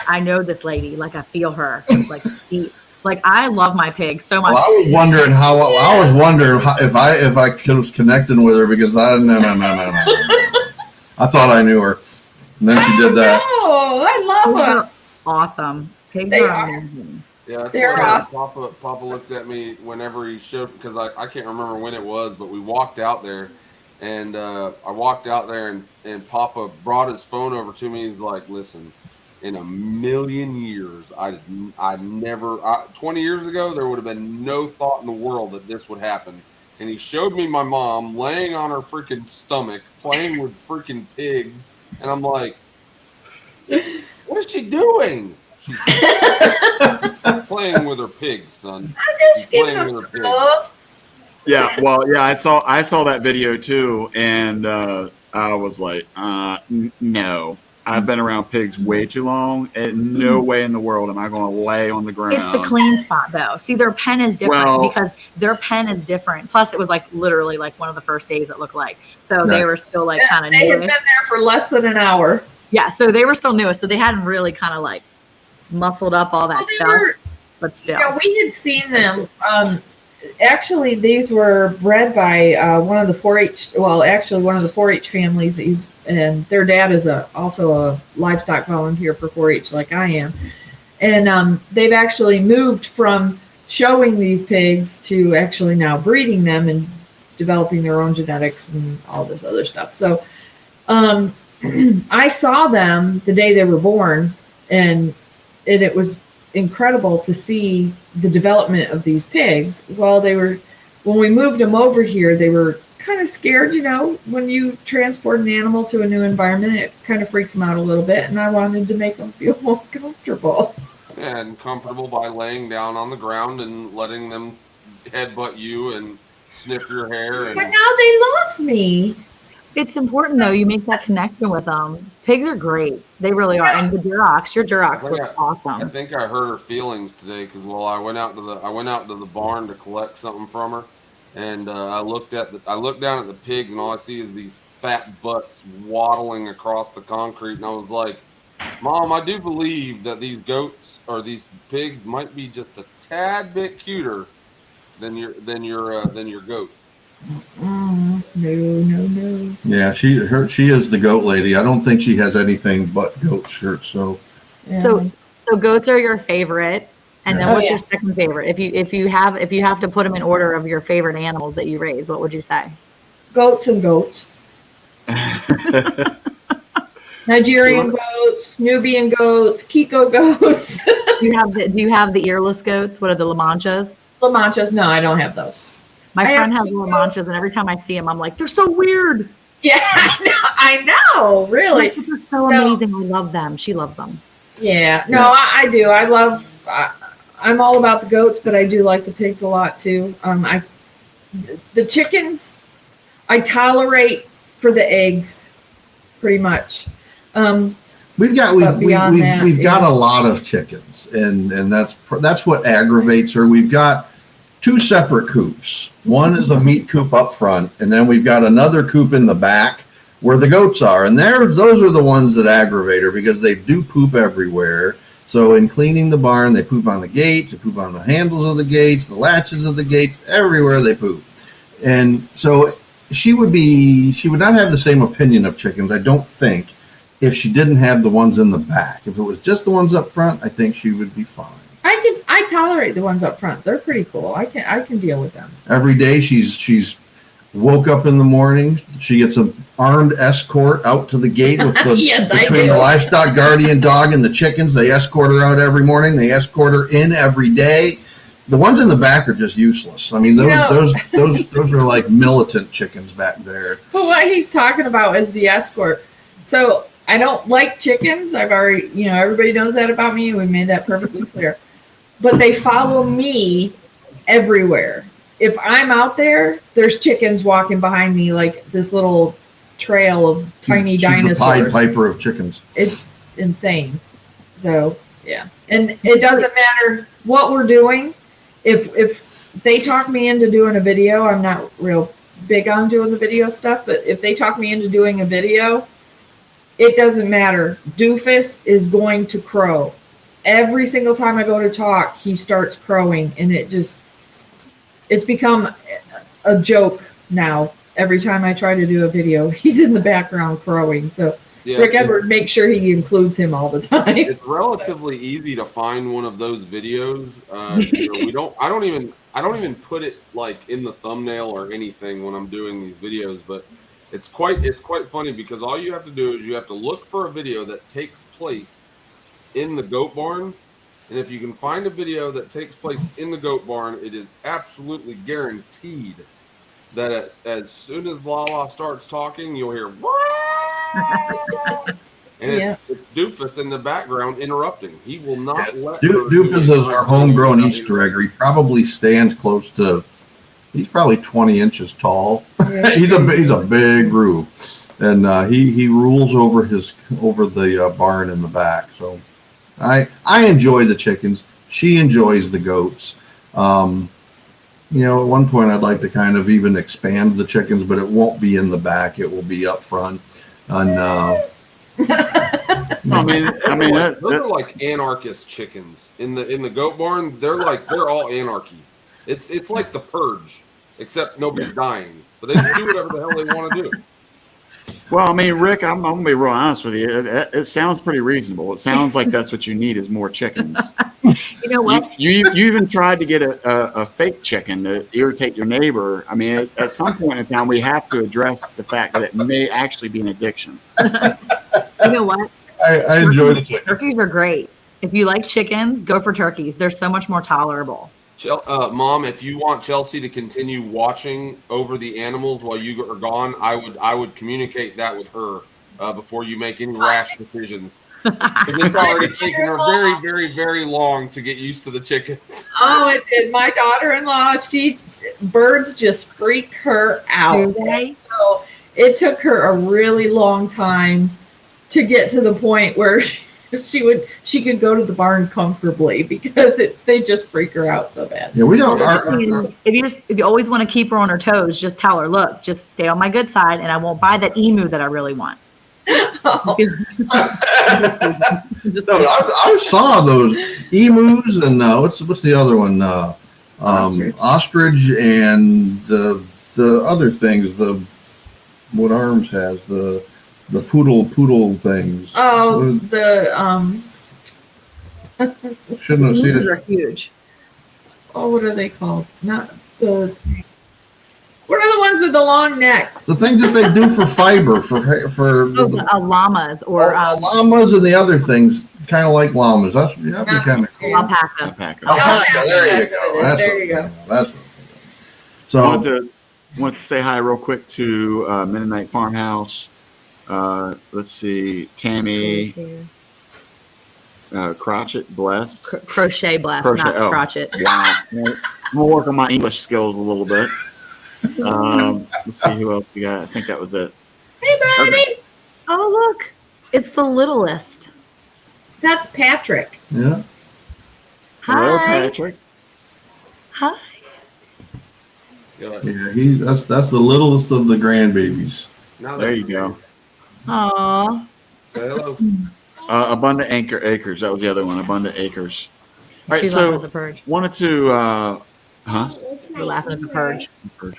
I know this lady. Like I feel her. Like deep. Like I love my pig so much. Well, I was wondering if I was connecting with her because no. I thought I knew her, and then she did that. Oh, I love Pigs her. are awesome. Pigs They are are. amazing. Yeah, that's They're why off. Papa looked at me whenever he showed, because I can't remember when it was, but we walked out there, and I walked out there, and Papa brought his phone over to me. He's like, "Listen, in a million years, I never 20 years ago there would have been no thought in the world that this would happen." And he showed me my mom laying on her freaking stomach playing with freaking pigs, and I'm like, "What is she doing?" She's playing with her pigs, son. I'm She's just giving playing them with her some pigs. love. Yeah, well, yeah, I saw that video too, and I was like, no. I've been around pigs way too long, and no way in the world am I going to lay on the ground. It's the clean spot though. See, their pen is different Well- because their pen is different. Plus, it was like literally like one of the first days it looked like. So they Right. were still like kind of They had new. been there for less than an hour. Yeah, so they were still new. So they hadn't really kind of like muscled up all that Well, they stuff. were, But still. yeah, we had seen them. Actually, these were bred by one of the 4-H. Well, actually, one of the 4-H families. And their dad is also a livestock volunteer for 4-H, like I am. And they've actually moved from showing these pigs to actually now breeding them and developing their own genetics and all this other stuff. So I saw them the day they were born, and it was incredible to see the development of these pigs. Well, when we moved them over here, they were kind of scared, when you transport an animal to a new environment, it kind of freaks them out a little bit, and I wanted to make them feel more comfortable. And comfortable by laying down on the ground and letting them headbutt you and sniff your hair. But And now they love me. It's important though. You make that connection with them. Pigs are great. They really are. And the Durocs, your Durocs look I awesome. think I hurt her feelings today because I went out to the barn to collect something from her, and I looked down at the pigs, and all I see is these fat butts waddling across the concrete, and I was like, "Mom, I do believe that these goats or these pigs might be just a tad bit cuter than your goats." No. Yeah, she is the goat lady. I don't think she has anything but goat shirts. So Yeah. So goats are your favorite. And then Yeah. what's your second favorite? If you have to put them in order of your favorite animals that you raise, what would you say? Goats and goats. Nigerian goats, Nubian goats, Kiko goats. Do you have the earless goats? What are the La Manchas? La Manchas, no, I don't have those. My I friend have has La Manchas, and every time I see them, I'm like, they're so weird. Yeah, I know, really. She's like, they're so amazing. I love them. She loves them. Yeah, no, I do. I'm all about the goats, but I do like the pigs a lot too. The chickens, I tolerate for the eggs, pretty much. we've got But beyond that, we've got yeah. a lot of chickens, and that's what aggravates her. We've got 2 separate coops. One is a meat coop up front, and then we've got another coop in the back where the goats are. And those are the ones that aggravate her because they do poop everywhere. So in cleaning the barn, they poop on the gates, they poop on the handles of the gates, the latches of the gates, everywhere they poop. And so she would not have the same opinion of chickens, I don't think, if she didn't have the ones in the back. If it was just the ones up front, I think she would be fine. I tolerate the ones up front. They're pretty cool. I can deal with them. Every day she's woke up in the morning, she gets an armed escort out to the gate with the Yes, I between do. the livestock guardian dog and the chickens. They escort her out every morning. They escort her in every day. The ones in the back are just useless. I mean, those are like militant chickens back there. But what he's talking about is the escort. So I don't like chickens. I've already, everybody knows that about me. We made that perfectly clear. But they follow me everywhere. If I'm out there, there's chickens walking behind me like this little trail of tiny She's dinosaurs. the Pied Piper of chickens. It's insane. Yeah. And it doesn't matter what we're doing. If they talk me into doing a video, I'm not real big on doing the video stuff, but if they talk me into doing a video, it doesn't matter. Doofus is going to crow. Every single time I go to talk, he starts crowing, and it's become a joke now. Every time I try to do a video, he's in the background crowing. So Yeah, Rick Edward makes sure he includes him all the time. it's relatively easy to find one of those videos. I don't even put it like in the thumbnail or anything when I'm doing these videos, but it's quite funny because all you have to do is you have to look for a video that takes place in the goat barn. And if you can find a video that takes place in the goat barn, it is absolutely guaranteed that as soon as Lala starts talking, you'll hear and it's Doofus in the background interrupting. He will not let her Doofus is our homegrown Easter egg. He probably stands close to. He's probably 20 inches tall. he's a big roo, and he rules over the barn in the back. So I enjoy the chickens. She enjoys the goats. At one point I'd like to kind of even expand the chickens, but it won't be in the back. It will be up front. And those are like anarchist chickens in the goat barn. They're all anarchy. It's like the Purge, except nobody's dying, but they can do whatever the hell they want to do. Well, I mean, Rick, I'm going to be real honest with you. It sounds pretty reasonable. It sounds like that's what you need is more chickens. You know what? You even tried to get a fake chicken to irritate your neighbor. I mean, at some point in time, we have to address the fact that it may actually be an addiction. You know what? I enjoy the chicken. Turkeys are great. If you like chickens, go for turkeys. They're so much more tolerable. Mom, if you want Chelsea to continue watching over the animals while you are gone, I would communicate that with her before you make any rash decisions. Because it's already taken her very, very, very long to get used to the chickens. Oh, and my daughter-in-law, birds just freak her out. Do they? So it took her a really long time to get to the point where she could go to the barn comfortably because they just freak her out so bad. Yeah, we don't. If you always want to keep her on her toes, just tell her, look, just stay on my good side, and I won't buy that emu that I really want. Oh. I saw those emus and what's the other one? Ostrich and the other things. What Arms has the poodle things. Oh, shouldn't have seen it. They're huge. Oh, what are they called? Not the. What are the ones with the long necks? The things that they do for fiber llamas or llamas and the other things, kind of like llamas. That'd be kind of cool. Alpaca. There you go. There you go. That's what I'm thinking. I want to say hi real quick to Mennonite Farmhouse. Let's see, Tammy, Crotchet, Blessed. Crochet Blessed, not Crotchet. Wow. I'm going to work on my English skills a little bit. Let's see who else we got. I think that was it. Hey, buddy. Okay. Oh, look. It's the littlest. That's Patrick. Yeah. Hi. Hello, Patrick. Hi. Yeah, that's the littlest of the grandbabies. There you go. Aw. Hello. Abundant Acres. That was the other one. Abundant Acres. All right, She's so laughing at the purge. wanted to, We're laughing at the purge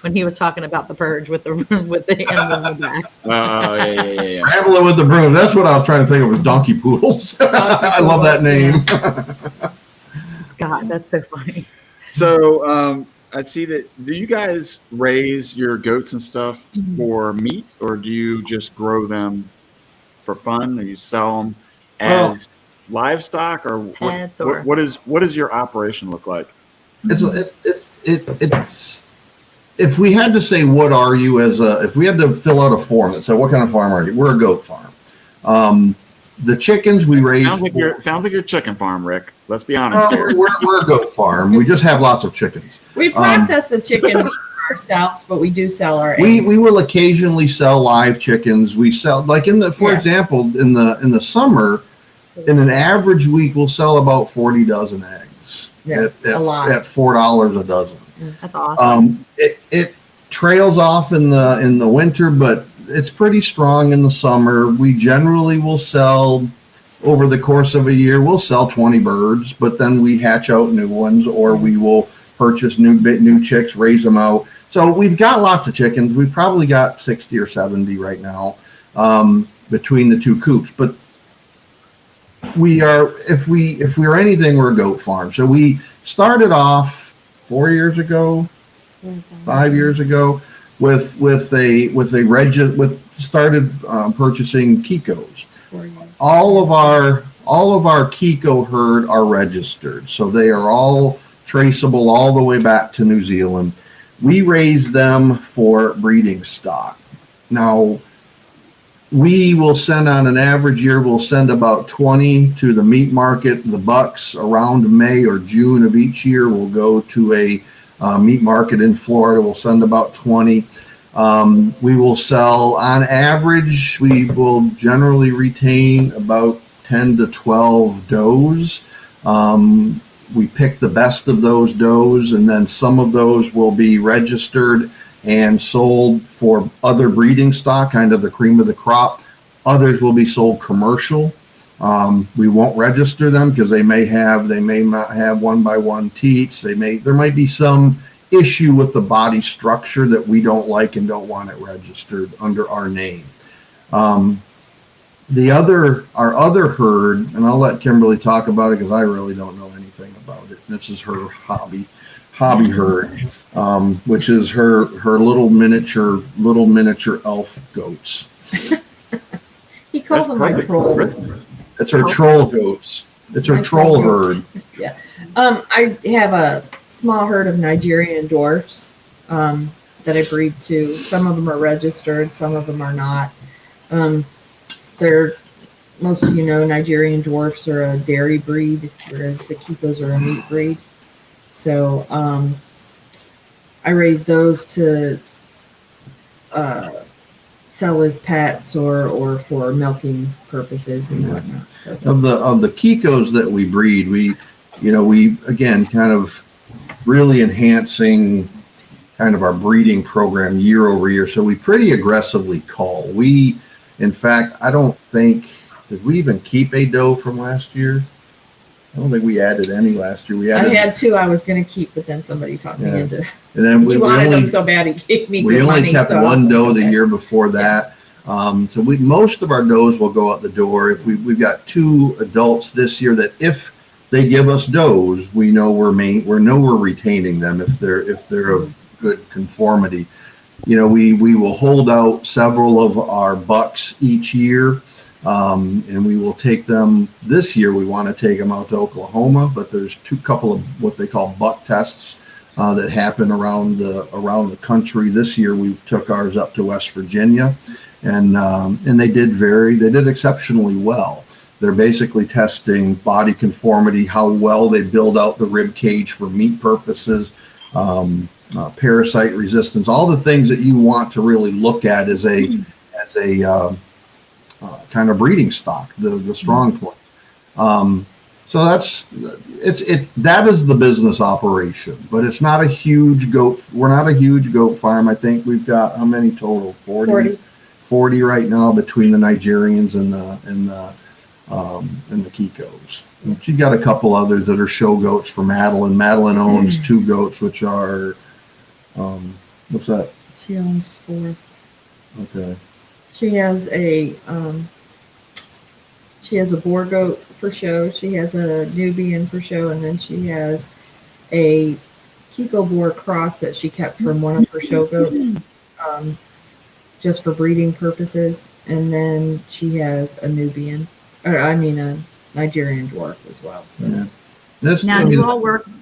when he was talking about the purge with the animals in the back. Yeah. Rambling with the broom. That's what I was trying to think of was donkey poodles. I love that name. Scott, that's so funny. So I see that. Do you guys raise your goats and stuff for meat, or do you just grow them for fun, or you sell them as livestock, or Pets, what does your operation look like? It's if we had to say what are you if we had to fill out a form that said what kind of farm are you, we're a goat farm. The chickens we raise sounds like you're a chicken farm, Rick. Let's be honest here. We're a goat farm. We just have lots of chickens. We process the chicken ourselves, but we do sell our eggs. We will occasionally sell live chickens. We sell like for example in the summer, in an average week we'll sell about 40 dozen eggs. Yeah, a lot. At $4 a dozen. That's awesome. It trails off in the winter, but it's pretty strong in the summer. We generally will sell over the course of a year. We'll sell 20 birds, but then we hatch out new ones, or we will purchase new chicks, raise them out. So we've got lots of chickens. We've probably got 60 or 70 right now. between the two coops. But we are, if we are anything, we're a goat farm. So we started off 4 years ago, 5 years ago, with started purchasing Kikos. All of our Kiko herd are registered, so they are all traceable all the way back to New Zealand. We raise them for breeding stock. Now, we will send, on an average year, we'll send about 20 to the meat market. The bucks around May or June of each year will go to a meat market in Florida. We'll send about 20. We will sell, on average, we will generally retain about 10 to 12 does. We pick the best of those does, and then some of those will be registered and sold for other breeding stock, kind of the cream of the crop. Others will be sold commercial. We won't register them because they may not have 1x1 teats. There might be some issue with the body structure that we don't like and don't want it registered under our name. Our other herd, and I'll let Kimberly talk about it because I really don't know anything about it. This is her hobby herd, which is her little miniature elf goats. He calls them my trolls. It's her troll goats. It's her troll herd. Yeah. I have a small herd of Nigerian dwarfs that I breed to. Some of them are registered, some of them are not. Most of you know, Nigerian dwarfs are a dairy breed, whereas the Kikos are a meat breed. So I raise those to sell as pets or for milking purposes and whatnot. So. Of the Kikos that we breed, we again kind of really enhancing kind of our breeding program year over year. So we pretty aggressively cull. In fact, I don't think, did we even keep a doe from last year? I don't think we added any last year. I had two I was going to keep, but then somebody talked me into. And then we wanted only, them so bad he gave me we good only money, kept so one doe the okay. year before that. So most of our does will go out the door. If we've got two adults this year that if they give us does, we know we're retaining them if they're of good conformity. We will hold out several of our bucks each year. And we will take them this year. We want to take them out to Oklahoma, but there's couple of what they call buck tests that happen around the country. This year we took ours up to West Virginia, and they did exceptionally well. They're basically testing body conformity, how well they build out the rib cage for meat purposes, parasite resistance, all the things that you want to really look at as a kind of breeding stock, the strong point. So that is the business operation, but it's not a huge goat. We're not a huge goat farm. I think we've got how many total? 40 right now between the Nigerians and the Kikos. She's got a couple others that are show goats for Madeline. Madeline owns 2 goats, which are what's that? She owns 4. Okay. She has a boar goat for show. She has a Nubian for show, and then she has a Kiko boar cross that she kept from one of her show goats, just for breeding purposes. And then she has a Nigerian dwarf as well. So. Yeah. Now, do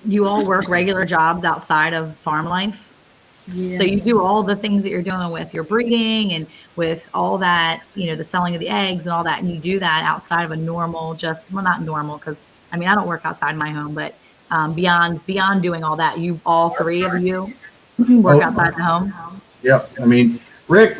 you all work regular jobs outside of farm life? Yeah. So you do all the things that you're doing with your breeding and with all that, the selling of the eggs and all that, and you do that outside of a normal, not normal, because I don't work outside my home, but beyond doing all that, all 3 of you work outside the home. Yep. Rick,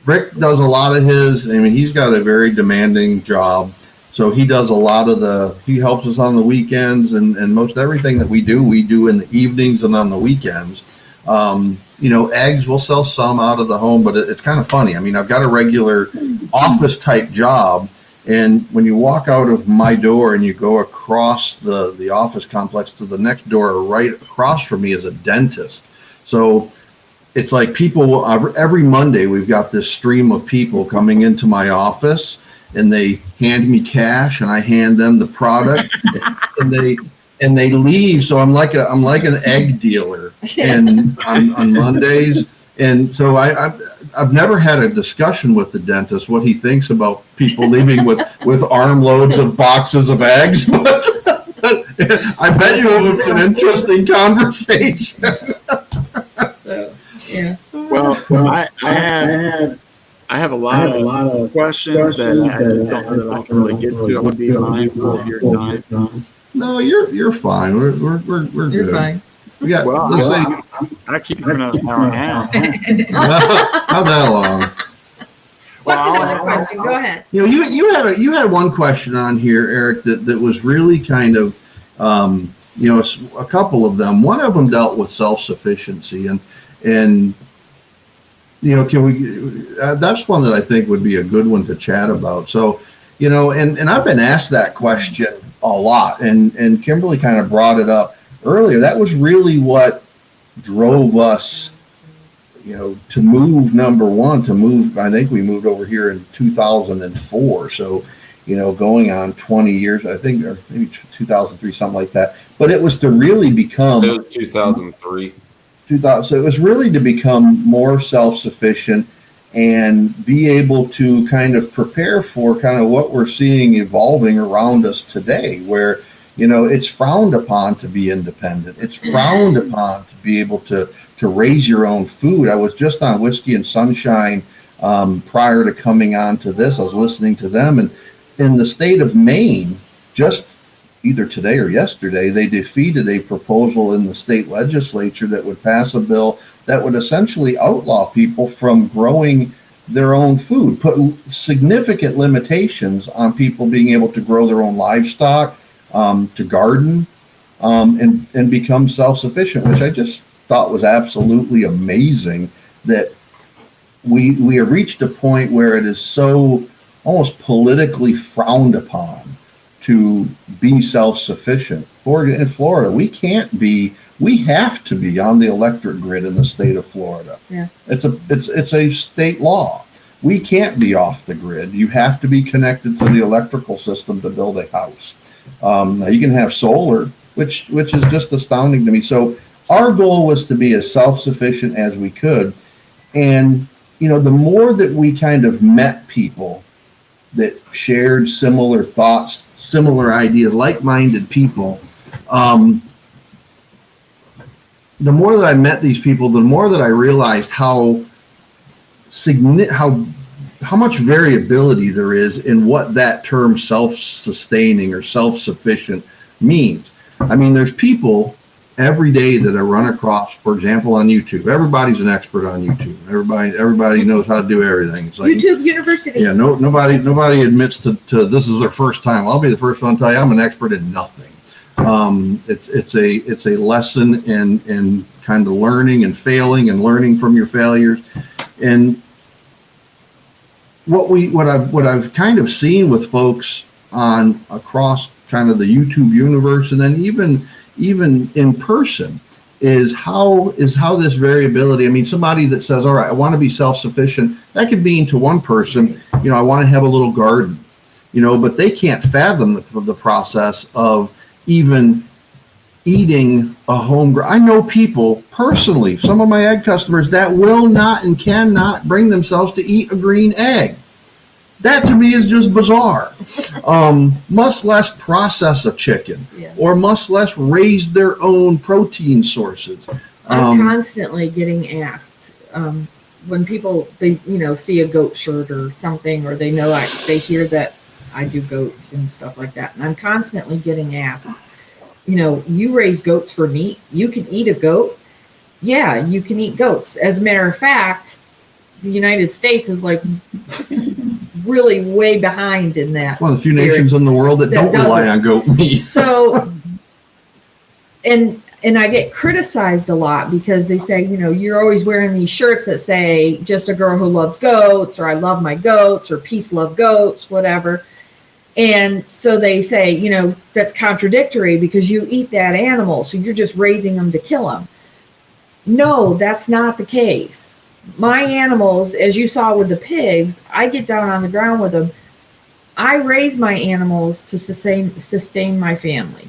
Rick does a lot of his. He's got a very demanding job. So he does a lot of he helps us on the weekends, and most everything that we do in the evenings and on the weekends. Eggs, we'll sell some out of the home, but it's kind of funny. I've got a regular office type job, and when you walk out of my door and you go across the office complex to the next door, right across from me is a dentist. So it's like people every Monday we've got this stream of people coming into my office, and they hand me cash and I hand them the product and they leave. So I'm like an egg dealer and on Mondays. And so I've never had a discussion with the dentist what he thinks about people leaving with armloads of boxes of eggs, but I bet you it would be an interesting conversation. So, yeah. Well, I have a lot of questions that I just don't know that I can really get to. I'm gonna be mindful of your time. No, you're fine. We're good. You're fine. We got. Well, Let's say, I keep it for another hour and a half. not that long. What's another question? Go ahead. You know, you had one question on here, Eric, that was really kind of, a couple of them. One of them dealt with self-sufficiency, and can we? That's one that I think would be a good one to chat about. So, and I've been asked that question a lot, and Kimberly kind of brought it up earlier. That was really what drove us, to move. Number one, I think we moved over here in 2004. So, going on 20 years, I think, or maybe 2003, something like that. But it was to really become. It was 2003. 2000. So it was really to become more self-sufficient and be able to kind of prepare for kind of what we're seeing evolving around us today, where it's frowned upon to be independent. It's frowned upon to be able to raise your own food. I was just on Whiskey and Sunshine prior to coming on to this. I was listening to them, and in the state of Maine, just either today or yesterday, they defeated a proposal in the state legislature that would pass a bill that would essentially outlaw people from growing their own food, put significant limitations on people being able to grow their own livestock, to garden, and become self-sufficient, which I just thought was absolutely amazing that we have reached a point where it is so almost politically frowned upon to be self-sufficient. In Florida, we have to be on the electric grid in the state of Florida. Yeah. It's a state law. We can't be off the grid. You have to be connected to the electrical system to build a house. Now you can have solar, which is just astounding to me. So our goal was to be as self-sufficient as we could. And, the more that we kind of met people that shared similar thoughts, similar ideas, like-minded people, the more that I met these people, the more that I realized how much variability there is in what that term self-sustaining or self-sufficient means. I mean, there's people every day that I run across, for example, on YouTube. Everybody's an expert on YouTube. Everybody knows how to do everything. It's like YouTube University. Yeah, nobody admits to this is their first time. I'll be the first one to tell you I'm an expert in nothing. It's a lesson in kind of learning and failing and learning from your failures. And what I've kind of seen with folks across kind of the YouTube universe, and then even in person, is how this variability. I mean, somebody that says, all right, I want to be self-sufficient, that could mean to one person, I want to have a little garden, but they can't fathom the process of even eating a home. I know people personally, some of my egg customers, that will not and cannot bring themselves to eat a green egg. That to me is just bizarre. Must less process a chicken, or must less raise their own protein sources. I'm constantly getting asked when people see a goat shirt or something, or they hear that I do goats and stuff like that, and I'm constantly getting asked, you raise goats for meat? You can eat a goat? Yeah, you can eat goats. As a matter of fact, the United States is like really way behind in that. It's one of the few nations in the world that don't rely on goat meat. So, and I get criticized a lot because they say, you're always wearing these shirts that say just a girl who loves goats, or I love my goats, or peace, love goats, whatever. And so they say, that's contradictory because you eat that animal, so you're just raising them to kill them. No, that's not the case. My animals, as you saw with the pigs, I get down on the ground with them. I raise my animals to sustain my family.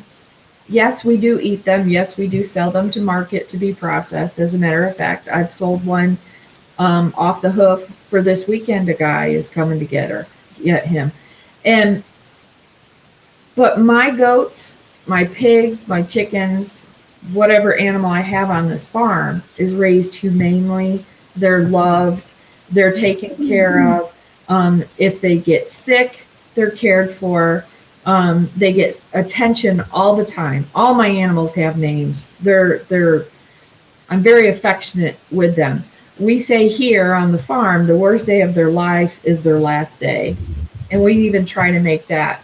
Yes, we do eat them. Yes, we do sell them to market to be processed. As a matter of fact, I've sold one off the hoof for this weekend. A guy is coming to get him. And but my goats, my pigs, my chickens, whatever animal I have on this farm is raised humanely. They're loved. They're taken care of. If they get sick, they're cared for. They get attention all the time. All my animals have names. I'm very affectionate with them. We say here on the farm, the worst day of their life is their last day. And we even try to make that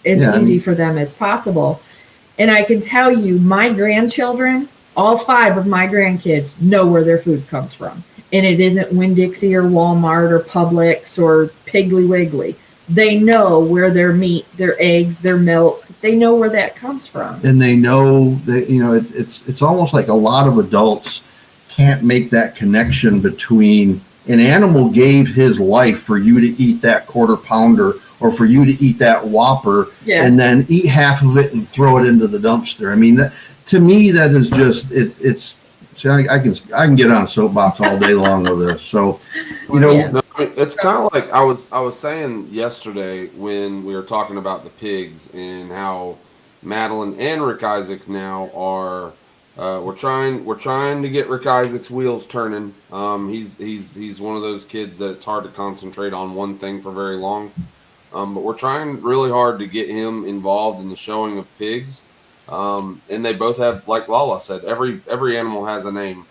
as easy for them as possible. And I can tell you, my grandchildren, all 5 of my grandkids know where their food comes from. And it isn't Winn-Dixie or Walmart or Publix or Piggly Wiggly. They know where their meat, their eggs, their milk, they know where that comes from. And they know that, it's almost like a lot of adults can't make that connection between an animal gave his life for you to eat that quarter pounder or for you to eat that Whopper and then eat half of it and throw it into the dumpster. I mean, that, to me, that is just, I can get on a soapbox all day long with this. So, No, it's kind of like I was saying yesterday when we were talking about the pigs and how Madeline and Rick Isaac now are. We're trying to get Rick Isaac's wheels turning. He's one of those kids that it's hard to concentrate on one thing for very long. But we're trying really hard to get him involved in the showing of pigs. And they both have, like Lala said, every animal has a name,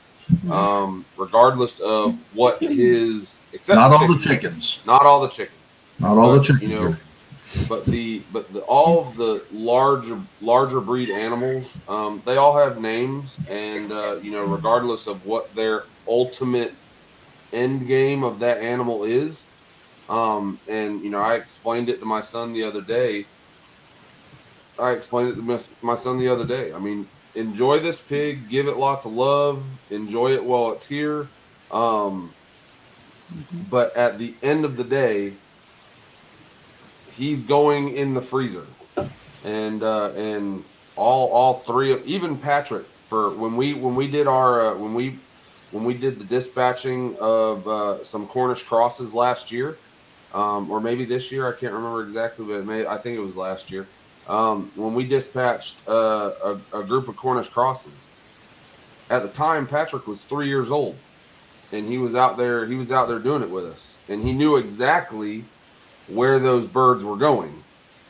regardless of what his. Except not all the chickens. Not all the chickens. Not all the chickens. But all of the larger breed animals, they all have names, and regardless of what their ultimate end game of that animal is, and I explained it to my son the other day. I mean, enjoy this pig, give it lots of love, enjoy it while it's here, but at the end of the day, he's going in the freezer, and all 3 of, even Patrick, for when we did our when we did the dispatching of some Cornish crosses last year, or maybe this year, I can't remember exactly, but I think it was last year, when we dispatched a group of Cornish crosses. At the time, Patrick was 3 years old, and he was out there doing it with us, and he knew exactly where those birds were going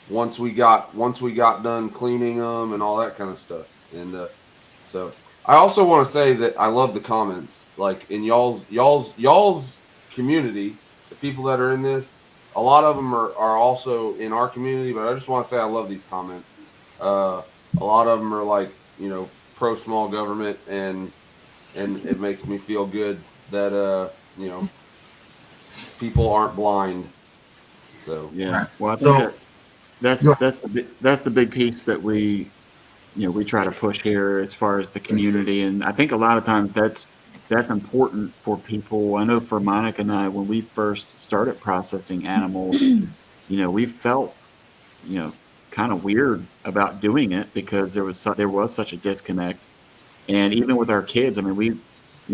once we got done cleaning them and all that kind of stuff. And so I also want to say that I love the comments, like in y'all's community, the people that are in this, a lot of them are also in our community, but I just want to say I love these comments. A lot of them are like, pro small government, and it makes me feel good that people aren't blind. So yeah, well, I think that's the big piece that we try to push here as far as the community, and I think a lot of times that's important for people. I know for Monica and I, when we first started processing animals, we felt kind of weird about doing it because there was such a disconnect, and even with our kids, I mean,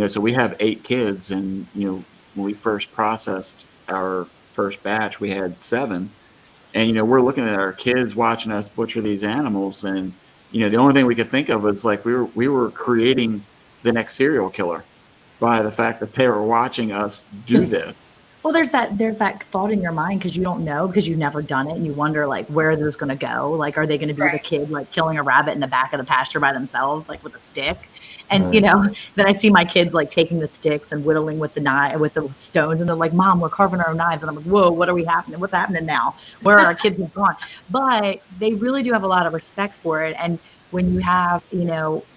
so we have 8 kids, and when we first processed our first batch, we had 7, and we're looking at our kids watching us butcher these animals, and the only thing we could think of was like we were creating the next serial killer by the fact that they were watching us do this. Well, there's that thought in your mind because you don't know, because you've never done it, and you wonder like where are those going to go? Like, are they going to be the kid like killing a rabbit in the back of the pasture by themselves, like with a stick? And then I see my kids like taking the sticks and whittling with the knife, with the stones, and they're like, "Mom, we're carving our own knives." And I'm like, "Whoa, what are we happening? What's happening now? Where are our kids gone?" But they really do have a lot of respect for it. And when you have,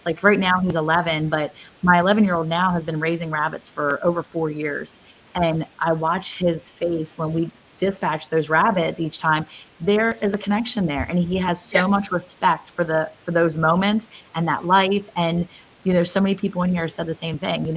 like right now he's 11, but my 11-year-old now has been raising rabbits for over 4 years. And I watch his face when we dispatch those rabbits each time. There is a connection there, and he has so much respect for those moments and that life. And there's so many people in here said the same thing,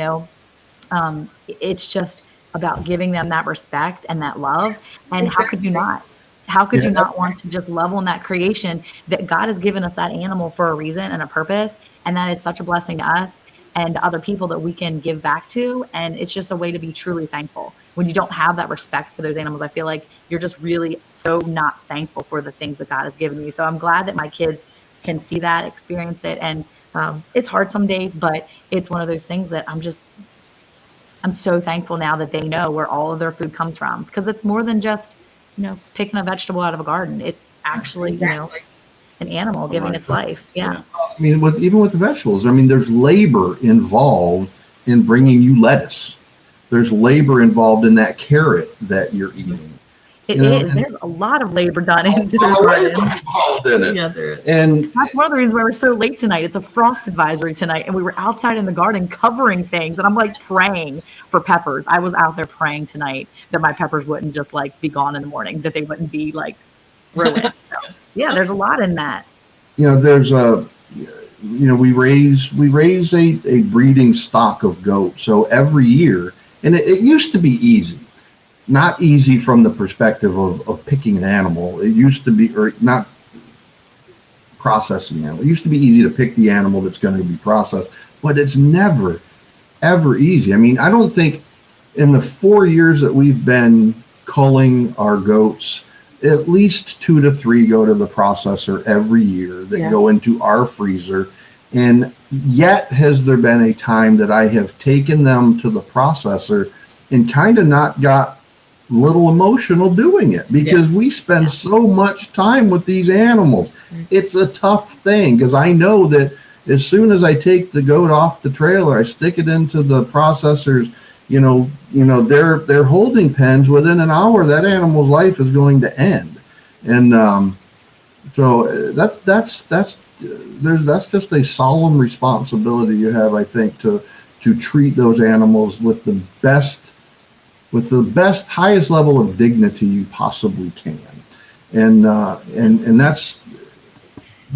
it's just about giving them that respect and that love. And how could you not? How could you not want to just love on that creation that God has given us, that animal, for a reason and a purpose? And that is such a blessing to us and to other people that we can give back to. And it's just a way to be truly thankful. When you don't have that respect for those animals, I feel like you're just really so not thankful for the things that God has given you. So I'm glad that my kids can see that, experience it. And it's hard some days, but it's one of those things that I'm so thankful now that they know where all of their food comes from, because it's more than just, picking a vegetable out of a garden. It's actually, an animal giving its life. Yeah. I mean, even with the vegetables, I mean, there's labor involved in bringing you lettuce. There's labor involved in that carrot that you're eating. It is. There's a lot of labor done into the garden. Involved in it. Yeah, there is. And that's one of the reasons why we're so late tonight. It's a frost advisory tonight, and we were outside in the garden covering things, and I'm like praying for peppers. I was out there praying tonight that my peppers wouldn't just like be gone in the morning, that they wouldn't be like ruined. So, yeah, there's a lot in that. There's we raise a breeding stock of goats. So every year, and it used to be easy. Not easy from the perspective of picking an animal. It used to be, or not processing animal. It used to be easy to pick the animal that's going to be processed, but it's never, ever easy. I mean, I don't think in the 4 years that we've been culling our goats, at least 2 to 3 go to the processor every year that go into our freezer. And yet has there been a time that I have taken them to the processor and kind of not got little emotional doing it, because we spend so much time with these animals. It's a tough thing, because I know that as soon as I take the goat off the trailer, I stick it into the processor's, their holding pens. Within an hour, that animal's life is going to end. And so that's just a solemn responsibility you have, I think, to treat those animals with the best, highest level of dignity you possibly can. And that's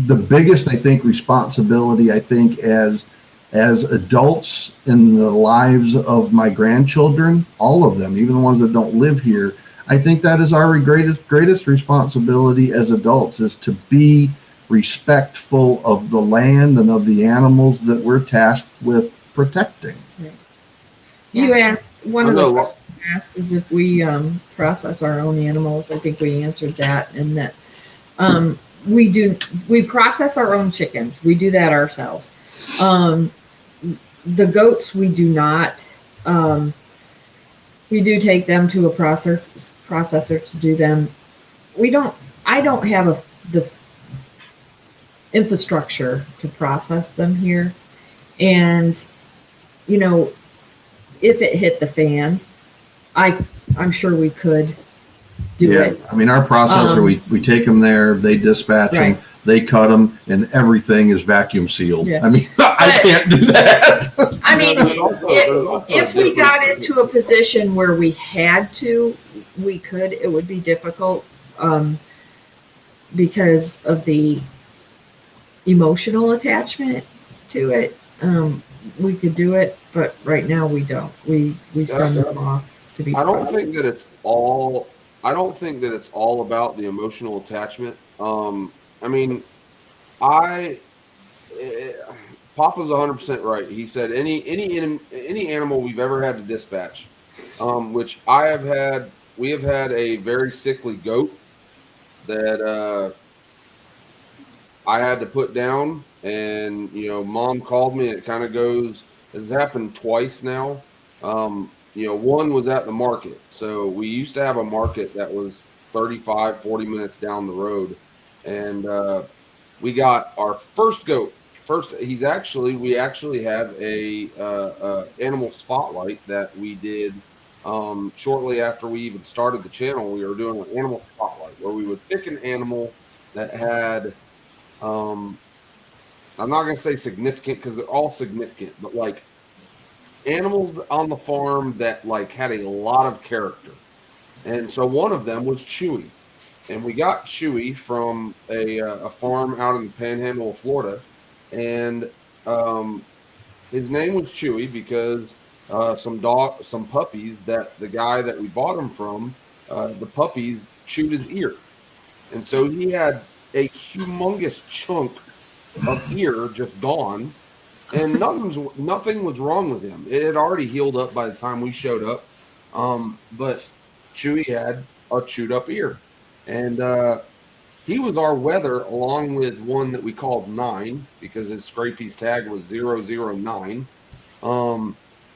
the biggest, I think, responsibility, I think, as adults in the lives of my grandchildren, all of them, even the ones that don't live here. I think that is our greatest responsibility as adults, is to be respectful of the land and of the animals that we're tasked with protecting. You asked, one of the questions you asked is if we process our own animals. I think we answered that, and that we process our own chickens. We do that ourselves. The goats, we do not. We do take them to a processor to do them. I don't have the infrastructure to process them here. And, if it hit the fan, I'm sure we could do it. I mean, our processor, we take them there, they dispatch them, they cut them, and everything is vacuum sealed. I mean, I can't do that. I mean, if we got into a position where we had to, we could. It would be difficult because of the emotional attachment to it. We could do it, but right now we don't. We send them off to be. I don't think that it's all about the emotional attachment. I mean, Papa's 100% right. He said any animal we've ever had to dispatch, which we have had a very sickly goat that I had to put down, and Mom called me. And it kind of goes. This has happened twice now. One was at the market. So we used to have a market that was 35, 40 minutes down the road. And we got our first goat. We actually have a animal spotlight that we did shortly after we even started the channel. We were doing an animal spotlight where we would pick an animal that had, I'm not going to say significant because they're all significant, but like animals on the farm that like had a lot of character. And so one of them was Chewy. And we got Chewy from a farm out in the panhandle of Florida. And his name was Chewy because some puppies that the guy that we bought him from, the puppies chewed his ear, and so he had a humongous chunk of ear just gone, and nothing was wrong with him. It had already healed up by the time we showed up, but Chewy had a chewed up ear, and he was our weather along with one that we called 9 because his Scrapey's tag was 009.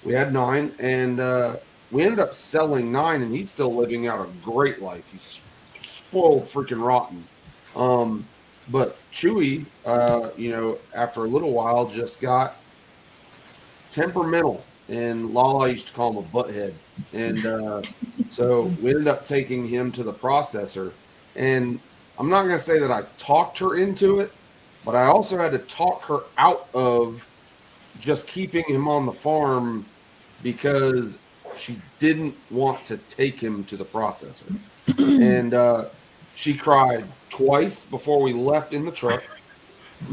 We had 9, and we ended up selling 9, and he's still living out a great life. He's spoiled freaking rotten. But Chewy, after a little while, just got temperamental, and Lala used to call him a butthead. And so we ended up taking him to the processor. And I'm not going to say that I talked her into it, but I also had to talk her out of just keeping him on the farm because she didn't want to take him to the processor. And she cried twice before we left in the truck.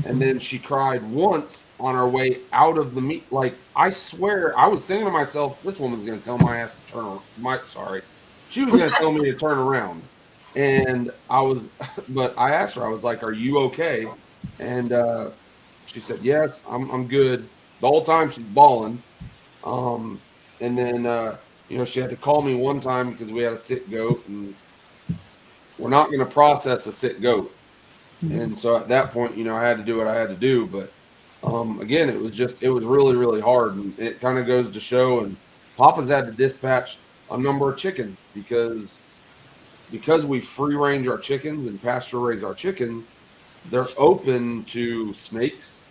And then she cried once on our way out of the meet. Like, I swear, I was thinking to myself, this woman's going to tell my ass to turn around. She was going to tell me to turn around. And but I asked her, I was like, are you okay? And she said, yes, I'm good. The whole time she's bawling. And then, she had to call me one time because we had a sick goat, and we're not going to process a sick goat. And so at that point, I had to do what I had to do. But again, it was really, really hard. And it kind of goes to show, and Papa's had to dispatch a number of chickens because we free range our chickens and pasture raise our chickens. They're open to snakes.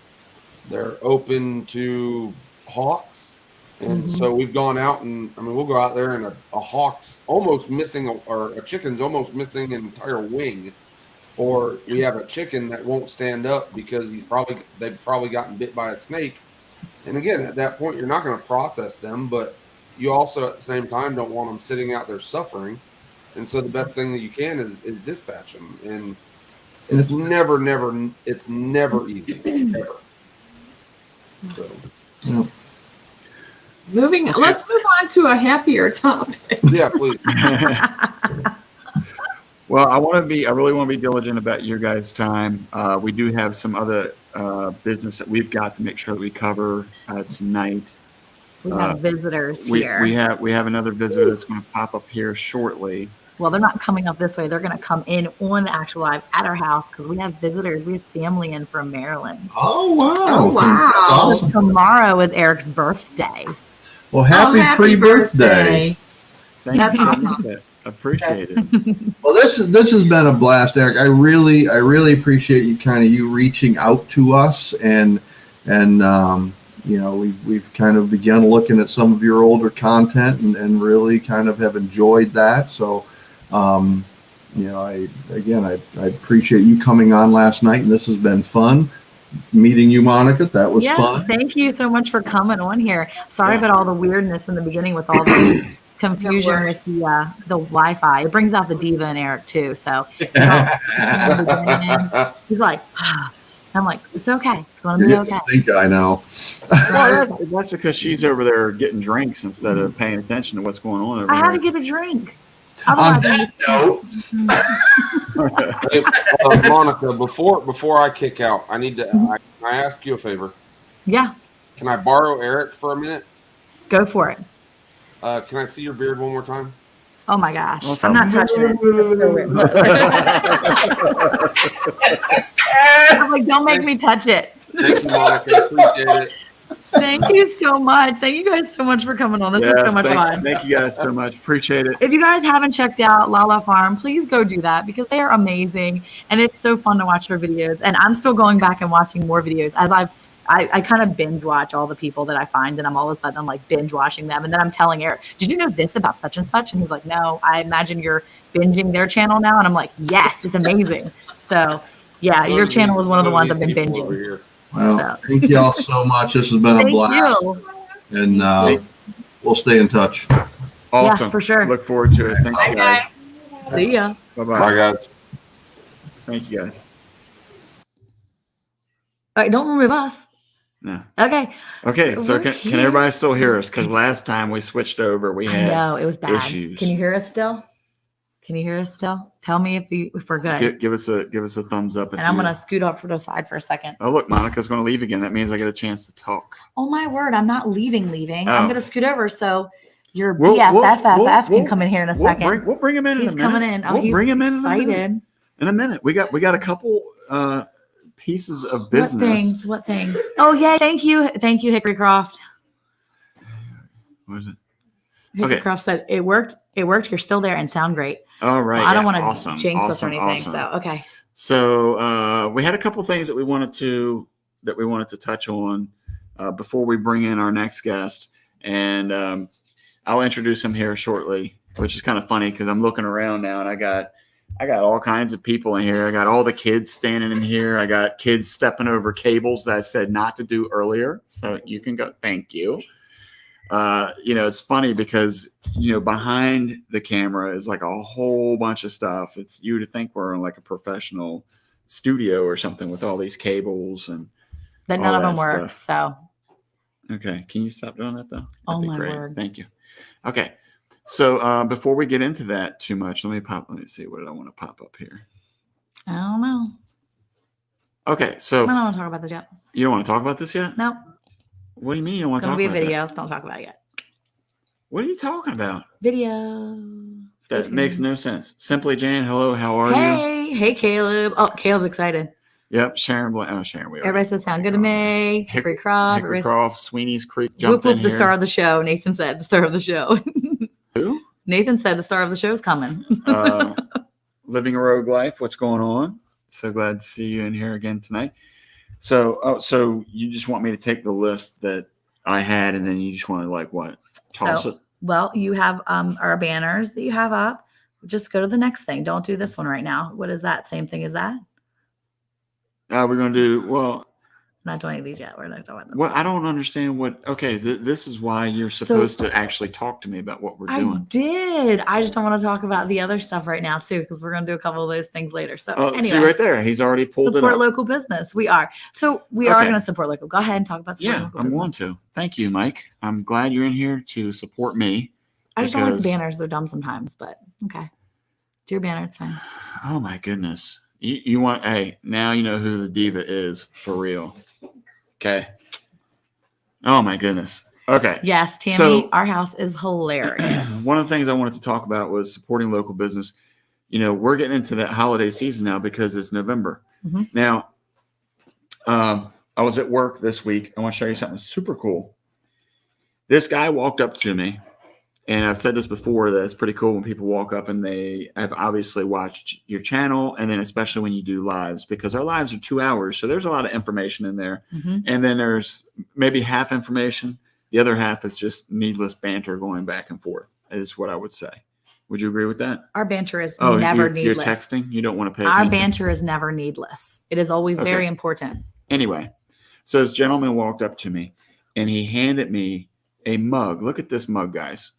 They're open to hawks. And so we've gone out and, we'll go out there and a hawk's almost missing, or a chicken's almost missing an entire wing. Or we have a chicken that won't stand up because they've probably gotten bit by a snake. And again, at that point, you're not going to process them, but you also at the same time don't want them sitting out there suffering. And so the best thing that you can is dispatch them. And it's never easy. Ever. So. Yeah. Let's move on to a happier topic. Yeah, please. Well, I really want to be diligent about your guys' time. We do have some other business that we've got to make sure that we cover tonight. We have visitors we here. we have another visitor that's going to pop up here shortly. Well, they're not coming up this way. They're going to come in on the actual live at our house because we have visitors. We have family in from Maryland. Oh, wow. Oh, wow. That's awesome. Tomorrow is Eric's birthday. Well, happy pre-birthday. Thank That's you. awesome. Appreciate it. Well, this has been a blast, Eric. I really appreciate you reaching out to us, and we've kind of begun looking at some of your older content and really kind of have enjoyed that. So, I appreciate you coming on last night, and this has been fun. Meeting you, Monica, that was fun. Thank you so much for coming on here. Sorry about all the weirdness in the beginning with all the confusion with the Wi-Fi. It brings out the diva in Eric too. So he's like, I'm like, it's okay. It's going to be okay. I think I know. Well, that's because she's over there getting drinks instead of paying attention to what's going on over I there. had to get a drink. On that note, Monica, before I kick out, I need to. Can I ask you a favor? Yeah, Can I borrow Eric for a minute? go for it. Can I see your beard one more time? Oh my gosh, Well, I'm not touching it. I'm like, don't make me touch it. Thank you, Monica. Appreciate it. Thank you so much. Thank you guys so much for coming on. This was so much fun. Thank you guys so much. Appreciate it. If you guys haven't checked out Lala Farm, please go do that because they are amazing and it's so fun to watch their videos. And I'm still going back and watching more videos as I kind of binge watch all the people that I find, and all of a sudden I'm like binge watching them. And then I'm telling Eric, did you know this about such and such? And he's like, no, I imagine you're binging their channel now. And I'm like, yes, it's amazing. So yeah, your channel is one of the ones I've been binging. Well, thank y'all so much. This has been a blast. And we'll stay in touch. Awesome. Yeah, for sure. Look forward to it. Thank you guys. See ya. Bye-bye. Bye, guys. Thank you guys. All right, don't remove us. No. Okay. Okay. So we're can here. everybody still hear us? Because last time we switched over, we I had know it was bad. issues. Can you hear us still? Can you hear us still? Tell me if we're good. Give us a thumbs up. If And I'm you- gonna scoot off to the side for a second. Oh, look, Monica's going to leave again. That means I get a chance to talk. Oh my word! I'm not leaving. Oh. I'm gonna scoot over so your We'll- BFFFF we'll- can come in here in a second. We'll bring him in He's in a minute. coming in. Oh, we'll he's bring him in excited. in a minute. We got a couple pieces of business. What things? Oh yeah, thank you, Hickory Croft. What is it? Hickory Okay. Croft said it worked. It worked. You're still there and sound great. All right. Well, I don't yeah, want to awesome, jinx us or awesome, anything. awesome. So okay. So we had a couple things that we wanted to touch on before we bring in our next guest, and I'll introduce him here shortly. Which is kind of funny because I'm looking around now and I got all kinds of people in here. I got all the kids standing in here. I got kids stepping over cables that I said not to do earlier. So you can go. Thank you. It's funny because behind the camera is like a whole bunch of stuff. It's you would think we're in like a professional studio or something with all these cables and Then all none of that them work. stuff. So Okay, can you stop doing that though? Oh, That'd be my great. word. Thank you. Okay, so before we get into that too much, let me see what did I want to pop up here. I don't know. Okay, I so don't want to talk about this yet. you don't want to talk about this yet? No, What do you mean you don't want it's to gonna talk be a about that? video. Let's don't talk about it yet. What are you talking about? Video. Stay That makes tuned. no sense. Simply Jane, hello, how are you? Hey, Caleb. Oh, Caleb's excited. Yep, Sharon. Sharon. We Everybody says sound good to me. Hickory Croft. Hickory Croft, Sweeney's Creek Whoop jumped in whoop, the here. star of the show. Nathan said the star of the show. Who? Nathan said the star of the show is coming. Living a Rogue Life. What's going on? So glad to see you in here again tonight. So you just want me to take the list that I had, and then you just want to like what? Toss it. Well, you have our banners that you have up. Just go to the next thing. Don't do this one right now. What is that? Same thing as that? We're gonna do well. I'm not doing any of these yet. We're not talking about them. Well, I don't understand what. Okay, this is why you're supposed to actually talk to me about what we're I doing. did. I just don't want to talk about the other stuff right now too, because we're going to do a couple of those things later. So Oh, anyway, see right there, he's already pulled it support up. local business. We are. So we are Okay. going to support local. Go ahead and talk about support Yeah, local I'm going business. to. Thank you, Mike. I'm glad you're in here to support me. I just don't like the because- banners. They're dumb sometimes, but okay. Do your banner. It's fine. Oh my goodness. You want? Hey, now you know who the diva is for real. Okay. Oh my goodness. Okay. Yes, Tammy, So- our house is hilarious. One of the things I wanted to talk about was supporting local business. We're getting into that holiday season now because it's November. Mhm. Now, I was at work this week. I want to show you something super cool. This guy walked up to me, and I've said this before that it's pretty cool when people walk up and they have obviously watched your channel, and then especially when you do lives, because our lives are 2 hours. So there's a lot of information in there. Mhm. And then there's maybe half information. The other half is just needless banter going back and forth, is what I would say. Would you agree with that? Our banter is Oh, never you're needless. texting? You don't want to pay Our attention? banter is never needless. It is always Okay. very important. Anyway, so this gentleman walked up to me, and he handed me a mug. Look at this mug, guys.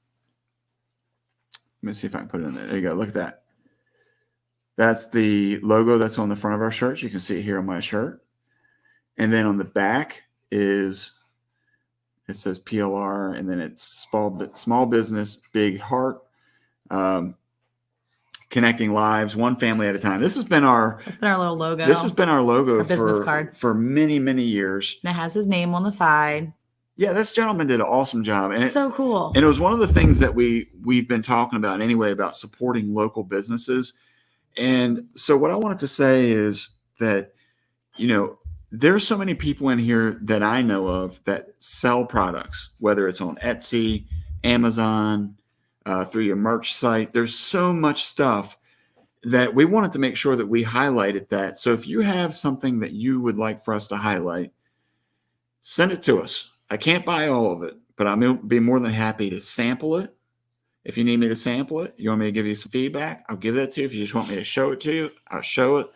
Let me see if I can put it in there. There you go. Look at that. That's the logo that's on the front of our shirts. You can see it here on my shirt. And then on the back it says PLR, and then it's small business, big heart, connecting lives, one family at a time. This has been our That's been our little logo. logo Our business card. for many, many years. And it has his name on the side. Yeah, this gentleman did an awesome job. And So cool. And it was one of the things that we've been talking about anyway, about supporting local businesses. And so what I wanted to say is that, there's so many people in here that I know of that sell products, whether it's on Etsy, Amazon, through your merch site. There's so much stuff that we wanted to make sure that we highlighted that. So if you have something that you would like for us to highlight, send it to us. I can't buy all of it, but I'm going to be more than happy to sample it. If you need me to sample it, you want me to give you some feedback, I'll give that to you. If you just want me to show it to you, I'll show it.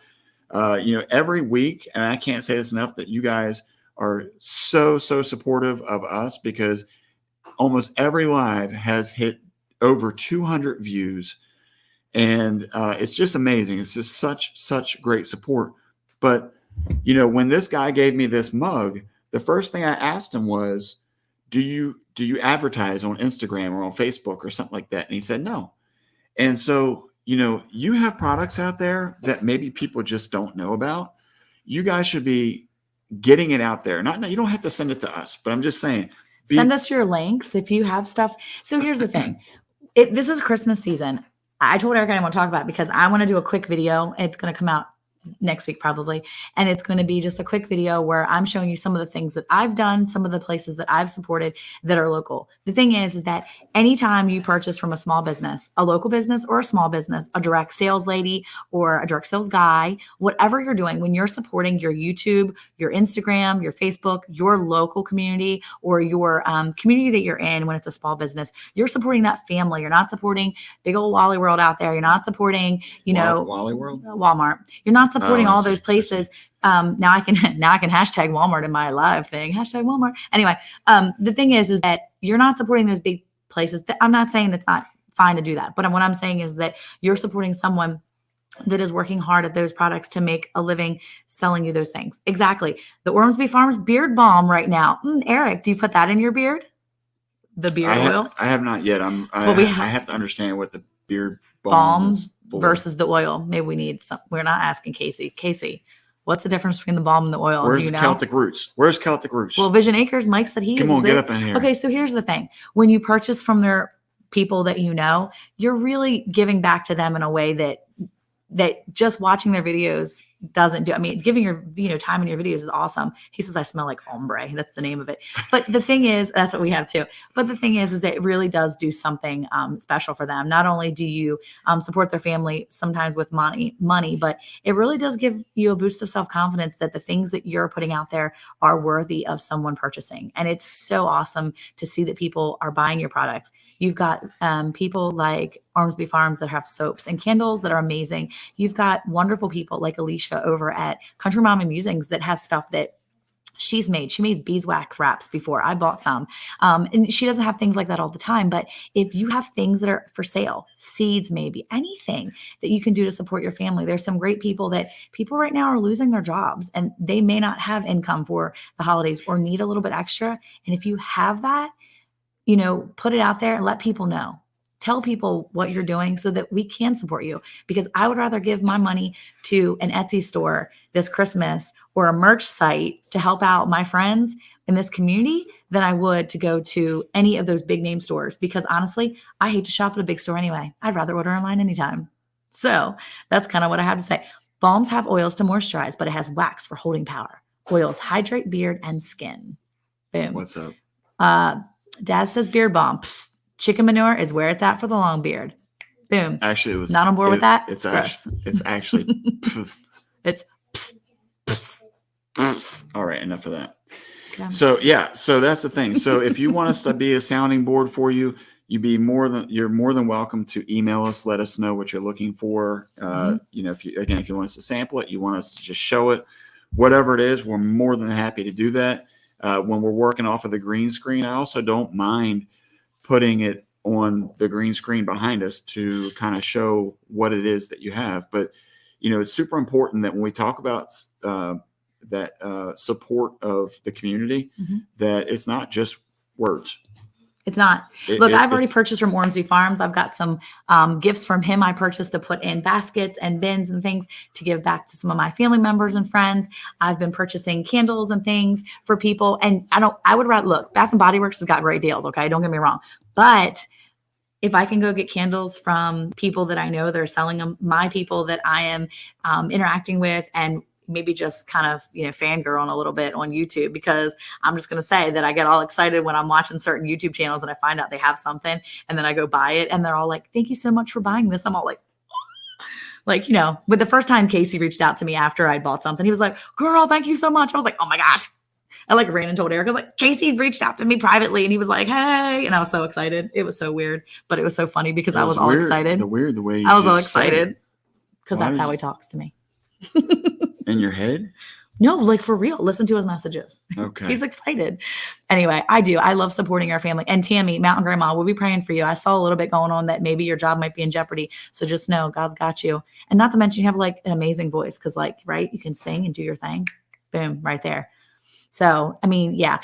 Every week, and I can't say this enough, that you guys are so supportive of us, because almost every live has hit over 200 views, and it's just amazing. It's just such great support. But when this guy gave me this mug, the first thing I asked him was, do you advertise on Instagram or on Facebook or something like that? And he said no. And so, you have products out there that maybe people just don't know about. You guys should be getting it out there. You don't have to send it to us, but I'm just saying, send us your links if you have stuff. So here's the thing. This is Christmas season. I told Eric I didn't want to talk about it because I want to do a quick video. It's going to come out next week probably. And it's going to be just a quick video where I'm showing you some of the things that I've done, some of the places that I've supported that are local. The thing is that anytime you purchase from a small business, a local business or a small business, a direct sales lady or a direct sales guy, whatever you're doing, when you're supporting your YouTube, your Instagram, your Facebook, your local community, or your community that you're in, when it's a small business, you're supporting that family. You're not supporting big old Wally World out there. You're not supporting, Wally World, Walmart. You're not supporting all those places. Now I can hashtag Walmart in my live thing. Hashtag Walmart. Anyway, the thing is that you're not supporting those big places. I'm not saying it's not fine to do that, but what I'm saying is that you're supporting someone that is working hard at those products to make a living selling you those things. Exactly. The Ormsby Farms beard balm right now. Eric, do you put that in your beard? The beard oil? I have not yet. I have to understand what the beard balm is for. Versus the oil. Maybe we need some. We're not asking Casey. Casey, what's the difference between the balm and the oil? Where's Do you know? Celtic Roots? Where's Celtic Roots? Well, Vision Acres, Mike said he Come on, uses get it. up in here. Okay, so here's the thing. When you purchase from their people that you're really giving back to them in a way that just watching their videos doesn't do. I mean, giving your time in your videos is awesome. He says I smell like ombre. That's the name of it. But the thing is, that's what we have too. But the thing is that it really does do something special for them. Not only do you support their family sometimes with money, but it really does give you a boost of self-confidence that the things that you're putting out there are worthy of someone purchasing. And it's so awesome to see that people are buying your products. You've got people like Ormsby Farms that have soaps and candles that are amazing. You've got wonderful people like Alicia over at Country Mom and Musings that has stuff that she's made. She makes beeswax wraps before. I bought some. And she doesn't have things like that all the time. But if you have things that are for sale, seeds, maybe anything that you can do to support your family, there's some great people right now are losing their jobs and they may not have income for the holidays or need a little bit extra. And if you have that, put it out there and let people know. Tell people what you're doing so that we can support you, because I would rather give my money to an Etsy store this Christmas or a merch site to help out my friends in this community than I would to go to any of those big name stores, because honestly, I hate to shop at a big store anyway. I'd rather order online anytime. So that's kind of what I have to say. Balms have oils to moisturize, but it has wax for holding power. Oils hydrate beard and skin. Boom. What's up? Daz says beard balm. Psst. Chicken manure is where it's at for the long beard. Boom. Actually, it was not on board with that. It's actually. It's. All right, enough of that. Okay. So that's the thing. So if you want us to be a sounding board for you, you're more than welcome to email us. Let us know what you're looking for. If you want us to sample it, you want us to just show it, whatever it is, we're more than happy to do that. When we're working off of the green screen, I also don't mind putting it on the green screen behind us to kind of show what it is that you have. But, it's super important that when we talk about that support of the community, that it's not just words. It's not. Look, I've already purchased from Ormsby Farms. I've got some gifts from him I purchased to put in baskets and bins and things to give back to some of my family members and friends. I've been purchasing candles and things for people. And I would rather, look, Bath and Body Works has got great deals. Okay. Don't get me wrong. But if I can go get candles from people that I know that are selling them, my people that I am interacting with, and maybe just kind of, fangirling a little bit on YouTube, because I'm just going to say that I get all excited when I'm watching certain YouTube channels and I find out they have something and then I go buy it and they're all like, thank you so much for buying this. I'm all like, but the first time Casey reached out to me after I'd bought something, he was like, girl, thank you so much. I was like, oh my gosh. I ran and told Eric, I was like, Casey reached out to me privately and he was like, hey, and I was so excited. It was so weird, but it was so funny because I was all excited. The way I was all excited because that's how he talks to me. In your head? No, for real. Listen to his messages. Okay. He's excited. Anyway, I love supporting our family. And Tammy, Mountain Grandma, we'll be praying for you. I saw a little bit going on that maybe your job might be in jeopardy. So just know God's got you. And not to mention you have an amazing voice because right, you can sing and do your thing. Boom, right there. So, I mean, yeah.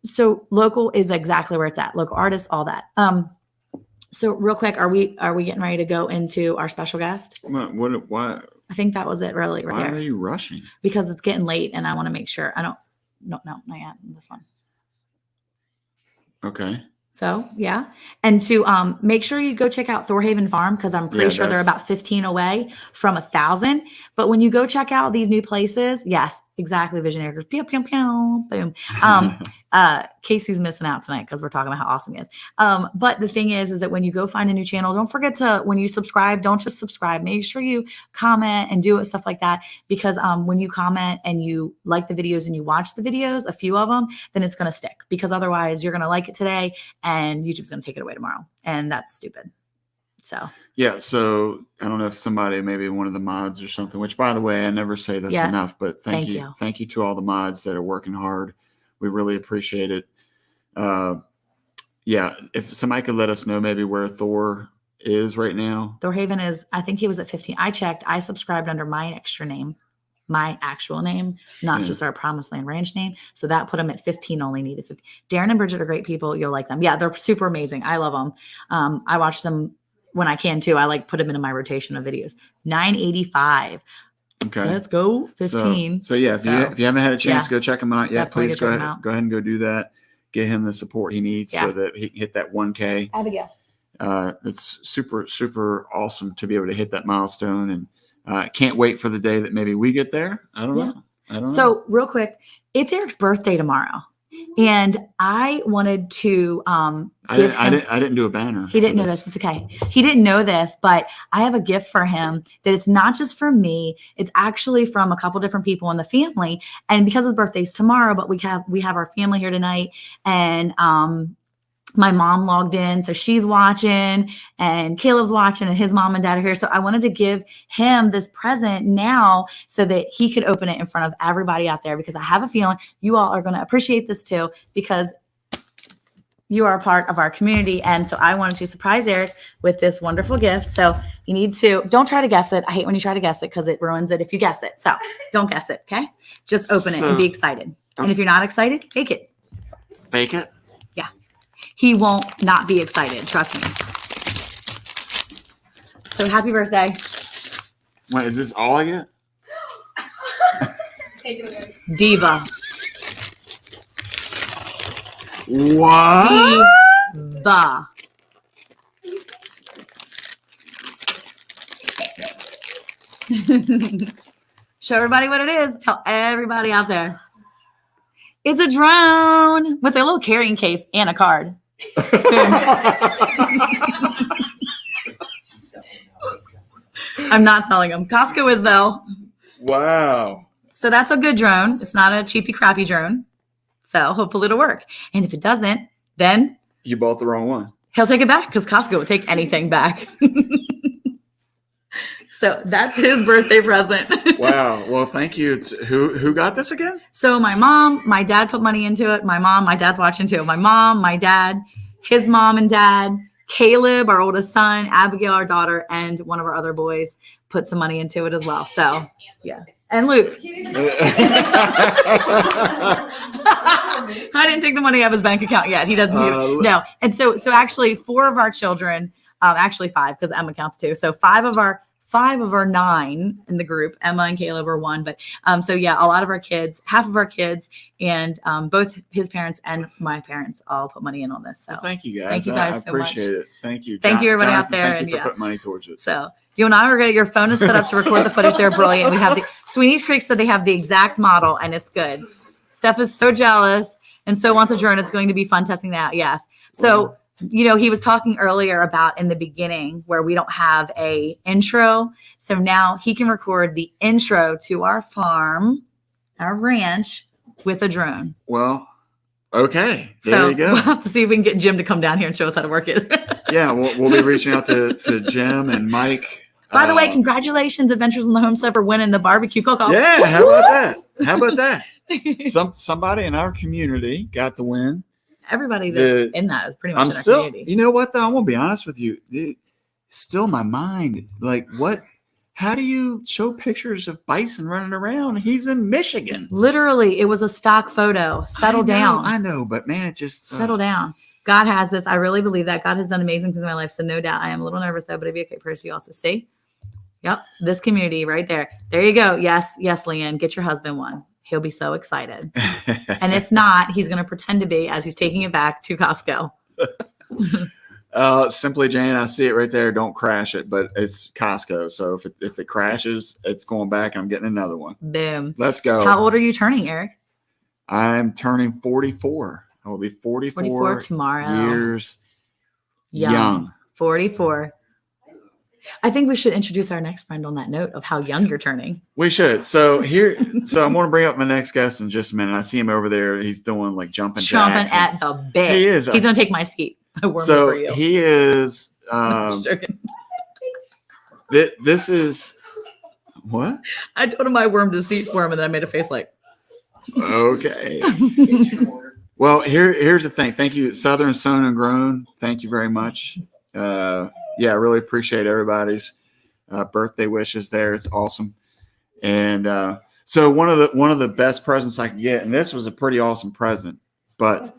So local is exactly where it's at. Local artists, all that. So real quick, are we getting ready to go into our special guest? Why I think that was it really right are there you rushing? because it's getting late and I want to make sure no, not yet. This one. Okay. So yeah. And to make sure you go check out Thorhaven Farm because I'm pretty sure they're about 15 away from 1,000. But when you go check out these new places, yes, exactly. Visionaries. Pew, pew, pew, boom. Casey's missing out tonight because we're talking about how awesome he is. But the thing is that when you go find a new channel, don't forget to, when you subscribe, don't just subscribe. Make sure you comment and do it, stuff like that. Because when you comment and you like the videos and you watch the videos, a few of them, then it's going to stick. Because otherwise you're going to like it today and YouTube's going to take it away tomorrow. And that's stupid. So yeah, so I don't know if somebody, maybe one of the mods or something, which by the way, I never say this enough, but thank you. Thank you to all the mods that are working hard. We really appreciate it. Yeah, if somebody could let us know maybe where Thor is right now. Thorhaven is, I think he was at 15. I checked. I subscribed under my extra name, my actual name, not just our Promised Land Ranch name. So that put him at 15, only needed 15. Darren and Bridget are great people. You'll like them. Yeah, they're super amazing. I love them. I watch them when I can too. I like put them into my rotation of videos. 985. Okay. Let's go. 15. So yeah, if you haven't had a chance to go check him out yet, please go ahead and go do that. Get him the support he needs so that he can hit that 1K. Abigail. It's super, super awesome to be able to hit that milestone. And can't wait for the day that maybe we get there. I don't know. So real quick, it's Eric's birthday tomorrow. And I wanted to I didn't do a banner. He didn't know this. It's okay. He didn't know this, but I have a gift for him that it's not just for me. It's actually from a couple different people in the family. And because his birthday's tomorrow, but we have our family here tonight. And my mom logged in, so she's watching, and Caleb's watching, and his mom and dad are here. So I wanted to give him this present now so that he could open it in front of everybody out there, because I have a feeling you all are going to appreciate this too, because you are a part of our community. And so I wanted to surprise Eric with this wonderful gift. So you need to, don't try to guess it. I hate when you try to guess it because it ruins it if you guess it. So don't guess it, okay? Just open it and be excited. And if you're not excited, fake it. Fake it? He won't not be excited. Trust me. So happy birthday. Wait, is this all I get? Take it away. Diva. What? Diva. Show everybody what it is. Tell everybody out there. It's a drone with a little carrying case and a card. I'm not selling them. Costco is though. Wow. So that's a good drone. It's not a cheapy crappy drone. So hopefully it'll work. And if it doesn't, then you bought the wrong one. He'll take it back because Costco will take anything back. So that's his birthday present. Wow. Well, thank you. Who got this again? So my mom, my dad put money into it. My dad's watching too. My mom, my dad, his mom and dad, Caleb, our oldest son, Abigail, our daughter, and one of our other boys put some money into it as well. So yeah. And Luke. I didn't take the money out of his bank account yet. He doesn't do no. And so actually 4 of our children, actually 5 because Emma counts too. So 5 of our 9 in the group, Emma and Caleb are 1. But so yeah, a lot of our kids, half of our kids, and both his parents and my parents all put money in on this. So thank you guys. Thank you guys I so much. appreciate it. Thank you. Thank you everybody out there. Thank you for putting money towards it. So you'll not regret it. Your phone is set up to record the footage. They're brilliant. We have the Sweeney's Creek said they have the exact model and it's good. Steph is so jealous and so wants a drone. It's going to be fun testing that. Yes. So you know, he was talking earlier about in the beginning where we don't have a intro. So now he can record the intro to our farm, our ranch, with a drone. Well, okay. There you go. We'll have to see if we can get Jim to come down here and show us how to work it. Yeah, we'll be reaching out to Jim and Mike. By the way, congratulations, Adventures on the Homestead, for winning the barbecue cook-off. Yeah, how about that? How about that? Somebody in our community got the win. Everybody that's in that is pretty much in our community. You know what though? I'm gonna be honest with you. It's still in my mind. Like how do you show pictures of bison running around? He's in Michigan. Literally, it was a stock photo. Settle down. I know, but man, it just Settle down. God has this. I really believe that. God has done amazing things in my life. So no doubt I am a little nervous though, but it'd be okay. Percy, you also see. Yep. This community right there. There you go. Yes. Yes, Leanne. Get your husband one. He'll be so excited. And if not, he's going to pretend to be as he's taking it back to Costco. Simply Jane, I see it right there. Don't crash it, but it's Costco. So if it crashes, it's going back and I'm getting another one. Boom. Let's go. How old are you turning, Eric? I'm turning 44. I will be 44 tomorrow. Years young. 44. I think we should introduce our next friend on that note of how young you're turning. We should. So I'm going to bring up my next guest in just a minute. I see him over there. He's doing like jumping jacks. At the bit. He is. He's going to take my seat. So he is. This is what? I told him I wormed a seat for him, and then I made a face like. Okay. Well, here's the thing. Thank you, Southern Sown and Grown. Thank you very much. Yeah, I really appreciate everybody's birthday wishes there. It's awesome. And so one of the best presents I could get, and this was a pretty awesome present, but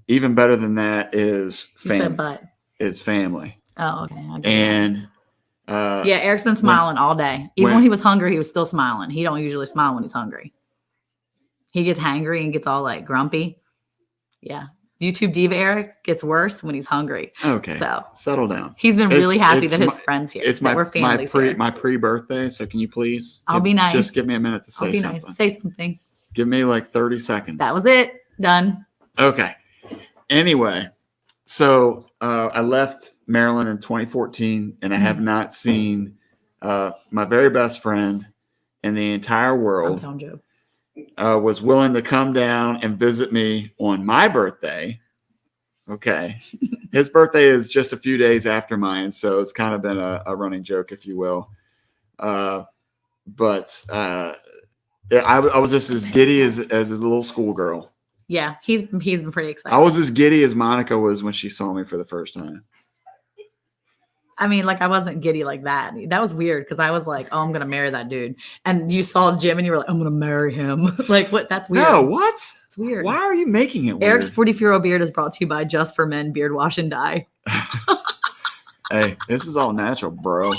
even better than that is family. You said but. Is family. Oh, okay. And yeah, Eric's been smiling all day. Even when he was hungry, he was still smiling. He don't usually smile when he's hungry. He gets hangry and gets all like grumpy. Yeah. YouTube diva Eric gets worse when he's hungry. Okay. So settle down. He's been really happy that his friends here. It's my pre-birthday. So can you please? I'll be nice. Just give me a minute to say something. Nice. Say something. Give me like 30 seconds. That was it. Done. Okay. Anyway, so I left Maryland in 2014, and I have not seen my very best friend in the entire world. I'm telling Joe. Was willing to come down and visit me on my birthday. Okay. His birthday is just a few days after mine, so it's kind of been a running joke, if you will. But I was just as giddy as a little schoolgirl. Yeah, he's been pretty excited. I was as giddy as Monica was when she saw me for the first time. I mean, like, I wasn't giddy like that. That was weird because I was like, oh, I'm going to marry that dude. And you saw Jim and you were like, I'm going to marry him. Like, what? That's weird. No, what? It's weird. Why are you making it weird? Eric's 44-year-old beard is brought to you by Just for Men Beard Wash and Dye. Hey, this is all natural, bro.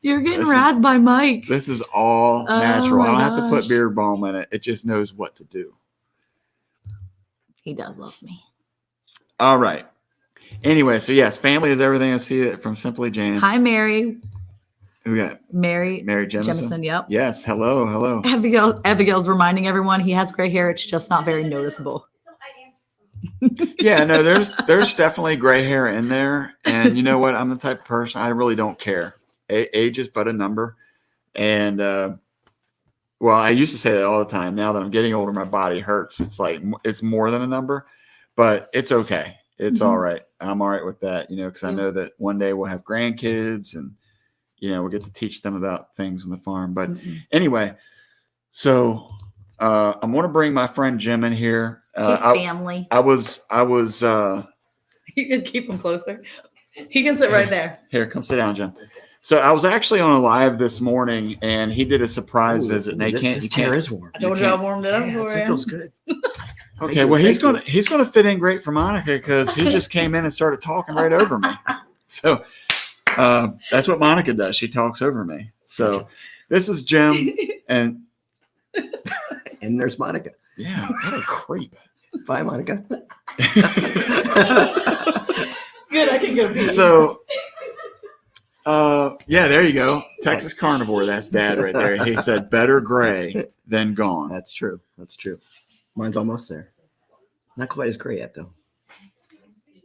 You're getting razzed by Mike. This is all natural. I don't have to put gosh. beard balm in it. It just knows what to do. He does love me. All right. Anyway, so yes, family is everything. I see it from Simply Jane. Hi, Mary. Who got Mary Jemison? Yep. Yes. Hello. Abigail's reminding everyone he has gray hair. It's just not very noticeable. Yeah, no, there's definitely gray hair in there. And you know what? I'm the type of person, I really don't care. Age is but a number. And, well, I used to say that all the time. Now that I'm getting older, my body hurts. It's like, it's more than a number, but it's okay. It's all right. I'm all right with that, because I know that one day we'll have grandkids and, we'll get to teach them about things on the farm. But anyway, so I'm going to bring my friend Jim in here. His family. I was. You can keep him closer. He can sit right there. Here, come sit down, Jim. So I was actually on a live this morning, and he did a surprise visit. And This chair is warm. I told you I warmed it up for It him. feels good. Okay, well he's gonna fit in great for Monica because he just came in and started talking right over me. So that's what Monica does. She talks over me. So this is Jim, and there's Monica. Yeah, what a creep. Bye, Monica. Good, I can go pee. So yeah, there you go. Texas Carnivore. That's Dad right there. He said better gray than gone. That's true. Mine's almost there. Not quite as gray yet, though.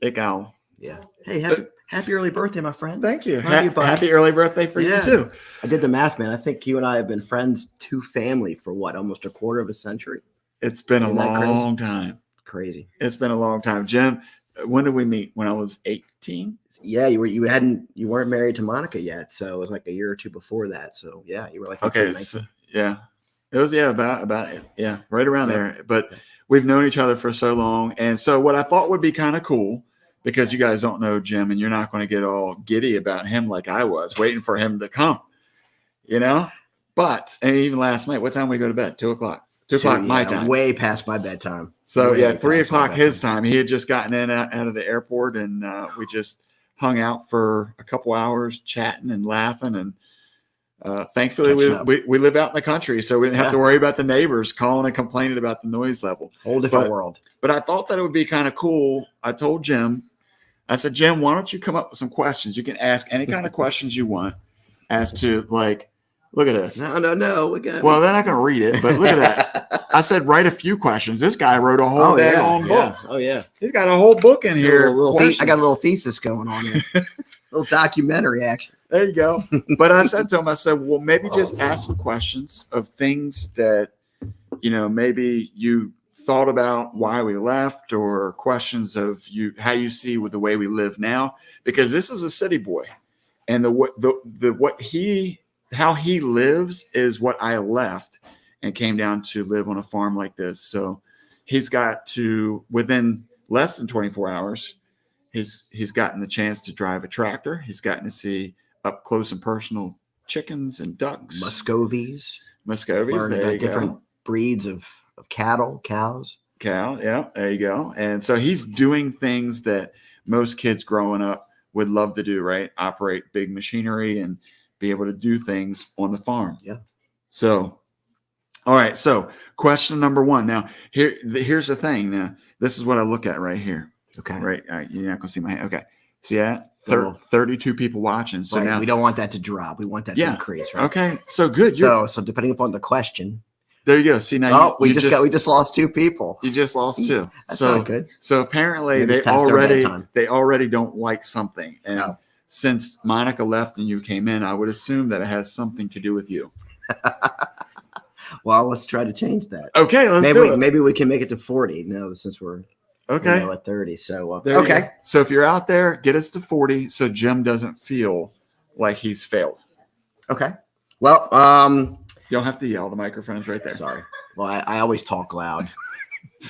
Big owl. Yeah. Hey, happy early birthday, my friend. Thank you. Love you, bud. Happy early birthday for you too. I did the math, man. I think you and I have been friends to family for almost a quarter of a century. It's been Isn't a that long time. Crazy. It's been a long time. Jim, when did we meet? When I was 18? Yeah, you weren't married to Monica yet, so it was like a year or two before that. So yeah, you were like okay. So, yeah. It was about right around there. But we've known each other for so long. And so what I thought would be kind of cool, because you guys don't know Jim and you're not going to get all giddy about him like I was, waiting for him to come, you know. But and even last night, what time we go to bed? 2:00. 2:00 my time. Way past my bedtime. So Way yeah, past 3:00 my his bedtime. time. He had just gotten in out of the airport, and we just hung out for a couple hours, chatting and laughing. And thankfully, we live out in the country, so we didn't have to worry about the neighbors calling and complaining about the noise level. Whole different world. But I thought that it would be kind of cool. I told Jim, I said, Jim, why don't you come up with some questions? You can ask any kind of questions you want as to like. Look at this. No. Well, they're not going to read it, but look at that. I said, write a few questions. This guy wrote a whole daggone book. Oh, yeah. He's got a whole book in here. I got a little thesis going on here. Little documentary action. There you go. But I said to him, I said, well, maybe just ask some questions of things that, maybe you thought about why we left, or questions of how you see with the way we live now, because this is a city boy, and how he lives is what I left and came down to live on a farm like this. So he's got to, within less than 24 hours, he's gotten the chance to drive a tractor. He's gotten to see up close and personal chickens and ducks. Muscovies. Learn about different breeds of cattle, cows. Cow, yeah, there you go. And so he's doing things that most kids growing up would love to do, right? Operate big machinery and be able to do things on the farm. Yeah. So, all right. So question number one. Now here's the thing. Now this is what I look at right here. Okay. Right. All right. You're not gonna see my hand. Okay. See that? 32 people watching. So now we don't want that to drop. We want that to increase, right? Okay. So good. So depending upon the question. There you go. See now. We just lost 2 people. You just lost 2. That's not good. So apparently they already don't like something. And since Monica left and you came in, I would assume that it has something to do with you. Well, let's try to change that. Okay, maybe we can make it to 40 now, since we're at 30. So okay. So if you're out there, get us to 40 so Jim doesn't feel like he's failed. Okay. Well, you don't have to yell. The microphone's right there. Sorry. Well, I always talk loud.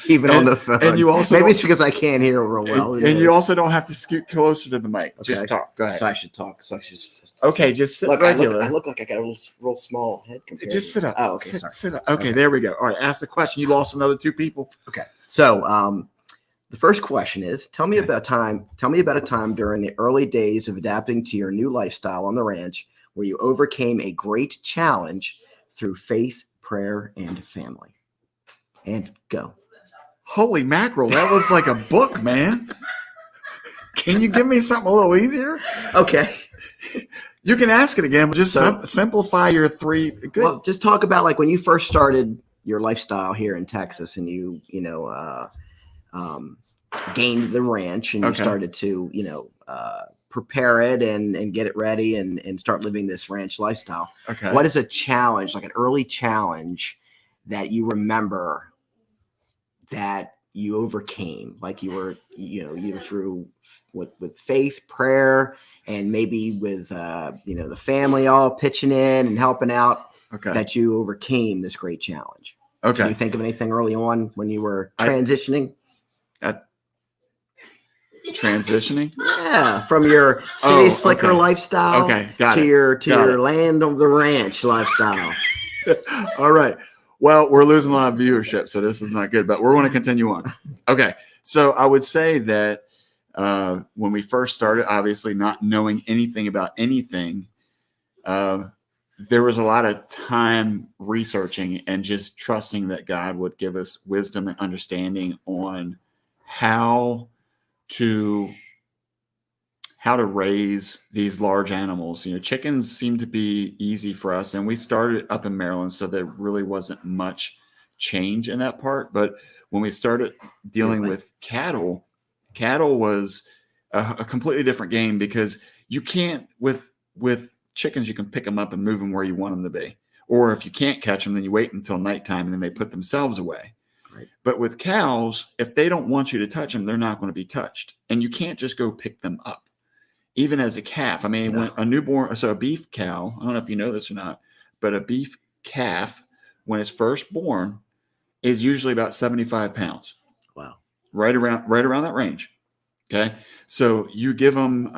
Even on the phone. And you also maybe it's because I can't hear real well. And you also don't have to scoot closer to the mic. Okay. Just talk. Go ahead. So I should talk. Just sit look, regular. I look like I got a real small head compared. Just sit up. Oh, okay. Sorry. Sit up. Okay, there we go. All right, ask the question. You lost another 2 people. Okay. So the first question is: Tell me about a time during the early days of adapting to your new lifestyle on the ranch where you overcame a great challenge through faith, prayer, and family. And go. Holy mackerel, that was like a book, man. Can you give me something a little easier? Okay. You can ask it again, but just simplify your 3. Good. Well, just talk about like when you first started your lifestyle here in Texas, and you gained the ranch, and you started to prepare it and get it ready and start living this ranch lifestyle. Okay. What is a challenge, like an early challenge that you remember that you overcame, like you were, either through with faith, prayer, and maybe with, the family all pitching in and helping out, that you overcame this great challenge? Okay. Can you think of anything early on when you were transitioning? Transitioning? Yeah, from your city slicker lifestyle to your land of the ranch lifestyle. All right. Well, we're losing a lot of viewership, so this is not good, but we're going to continue on. Okay. So I would say that when we first started, obviously not knowing anything about anything, there was a lot of time researching and just trusting that God would give us wisdom and understanding on how to raise these large animals. Chickens seem to be easy for us, and we started up in Maryland, so there really wasn't much change in that part. But when we started dealing with cattle was a completely different game, because you can't with chickens, you can pick them up and move them where you want them to be, or if you can't catch them, then you wait until nighttime and then they put themselves away. Right. But with cows, if they don't want you to touch them, they're not going to be touched, and you can't just go pick them up. Even as a calf, when a newborn, so a beef cow, I don't know if you know this or not, but a beef calf, when it's first born, is usually about 75 pounds. Wow. Right around that range. Okay. So you give them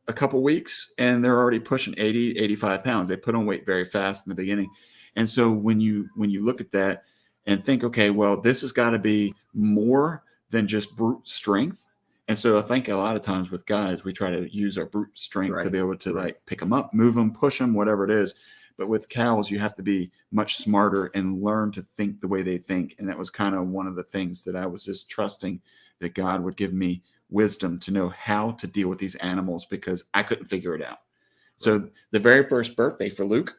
a couple weeks and they're already pushing 80, 85 pounds. They put on weight very fast in the beginning. And so when you look at that and think, okay, well, this has got to be more than just brute strength. And so I think a lot of times with guys, we try to use our brute strength to be able to like pick them up, move them, push them, whatever it is. But with cows, you have to be much smarter and learn to think the way they think. And that was kind of one of the things that I was just trusting that God would give me wisdom to know how to deal with these animals because I couldn't figure it out. So the very first birthday for Luke,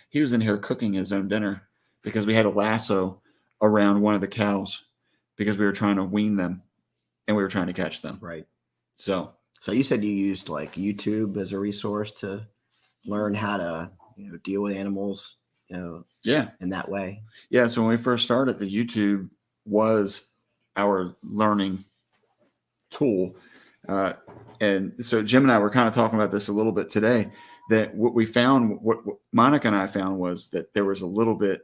he was in here cooking his own dinner because we had a lasso around one of the cows because we were trying to wean them and we were trying to catch them. Right. So you said you used like YouTube as a resource to learn how to, deal with animals, in that way. Yeah. So when we first started, the YouTube was our learning tool. And so Jim and I were kind of talking about this a little bit today, that what we found, what Monica and I found was that there was a little bit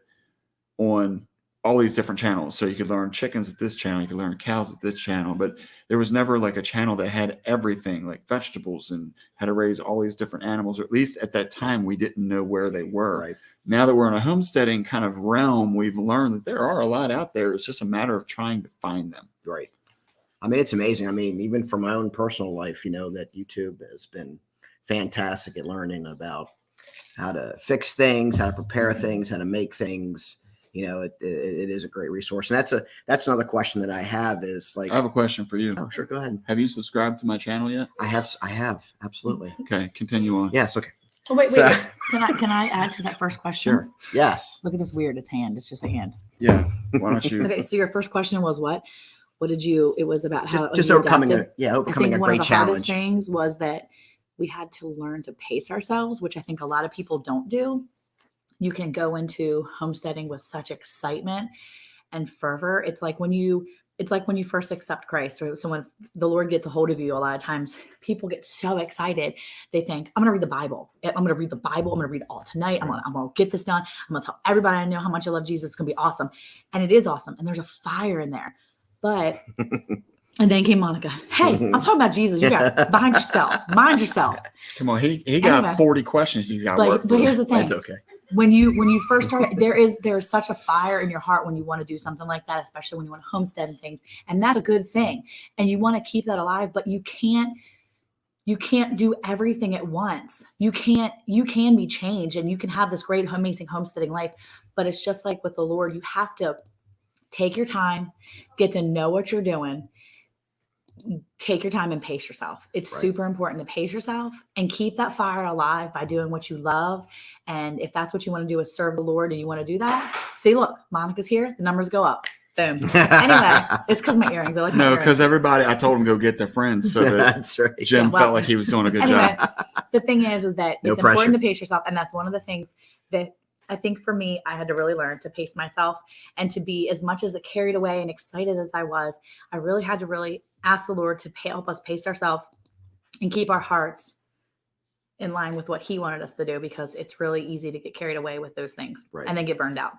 on all these different channels. So you could learn chickens at this channel, you could learn cows at this channel, but there was never like a channel that had everything like vegetables and how to raise all these different animals, or at least at that time, we didn't know where they were. Right. Now that we're in a homesteading kind of realm, we've learned that there are a lot out there. It's just a matter of trying to find them. Right. I mean, it's amazing. I mean, even for my own personal life, that YouTube has been fantastic at learning about how to fix things, how to prepare things, how to make things. It is a great resource. And that's another question that I have is like, I have a question for you. Oh, sure. Go ahead. Have you subscribed to my channel yet? I have. Absolutely. Okay. Continue on. Yes. Okay. Oh, wait. So- Can I add to that first question? Sure. Yes. Look at this weird. It's hand. It's just a hand. Yeah. Why don't you? Okay. So your first question was what? What did you? It was about how Just you overcoming adapted. overcoming a one great of the hardest challenge. things was that we had to learn to pace ourselves, which I think a lot of people don't do. You can go into homesteading with such excitement and fervor. It's like when you first accept Christ, or so when the Lord gets a hold of you, a lot of times people get so excited. They think, I'm going to read the Bible. I'm going to read the Bible. I'm going to read it all tonight. I'm going to get this done. I'm going to tell everybody I know how much I love Jesus. It's going to be awesome. And it is awesome. And there's a fire in there. But, and then came Monica. Hey, I'm talking about Jesus. You got mind yourself. Come on. He got Anyway. 40 questions he's got work But for. here's the thing. That's okay. When you first start, there's such a fire in your heart when you want to do something like that, especially when you want to homestead and things. And that's a good thing. And you want to keep that alive, but you can't do everything at once. You can be changed and you can have this great, amazing homesteading life. But it's just like with the Lord, you have to take your time, get to know what you're doing. Take your time and pace yourself. It's super important to pace yourself and keep that fire alive by doing what you love. And if that's what you want to do is serve the Lord and you want to do that, see, look, Monica's here. The numbers go up. Boom. Anyway, it's because my earrings. I like my No, earrings. because everybody, I told them go get their friends so that That's right. Jim well, felt like he was doing a good anyway, job. the thing is that No it's pressure. important to pace yourself. And that's one of the things that I think for me, I had to really learn to pace myself and to be as much as carried away and excited as I was. I really had to really ask the Lord to help us pace ourselves and keep our hearts in line with what he wanted us to do, because it's really easy to get carried away with those things and then get burned out.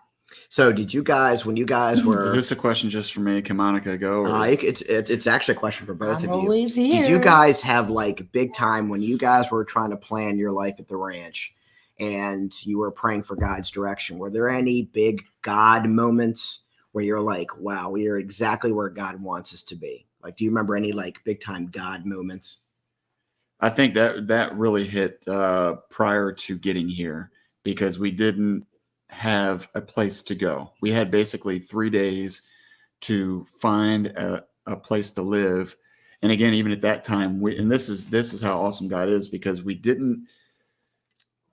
So did you guys, when you guys were, Is this a question just for me? Can Monica go? Or? it's actually a question for both I'm of you. always here. Did you guys have like big time when you guys were trying to plan your life at the ranch and you were praying for God's direction? Were there any big God moments where you're like, wow, we are exactly where God wants us to be? Like, do you remember any like big time God moments? I think that really hit prior to getting here, because we didn't have a place to go. We had basically 3 days to find a place to live. And again, even at that time, this is how awesome God is, because we didn't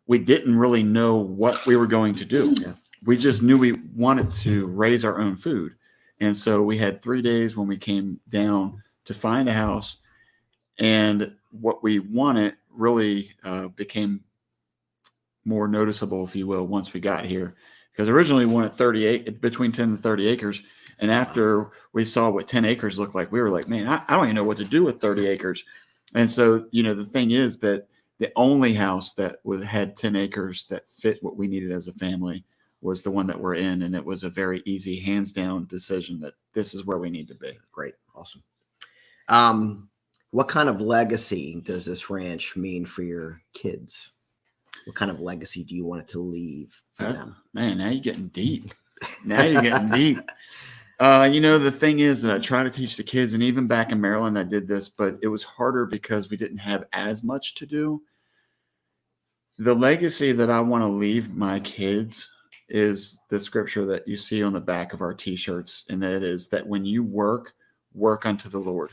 really know what we were going to do. Yeah. We just knew we wanted to raise our own food. And so we had 3 days when we came down to find a house, and what we wanted really became more noticeable, if you will, once we got here. Because originally we wanted between 10 and 30 acres. And after we saw what 10 acres looked like, we were like, man, I don't even know what to do with 30 acres. And so, the thing is that the only house that had 10 acres that fit what we needed as a family was the one that we're in. And it was a very easy, hands down decision that this is where we need to be. Great. Awesome. What kind of legacy does this ranch mean for your kids? What kind of legacy do you want it to leave for them? Man, now you're getting deep. Now you're getting deep. The thing is that I try to teach the kids, and even back in Maryland, I did this, but it was harder because we didn't have as much to do. The legacy that I want to leave my kids is the scripture that you see on the back of our t-shirts. And that is that when you work unto the Lord.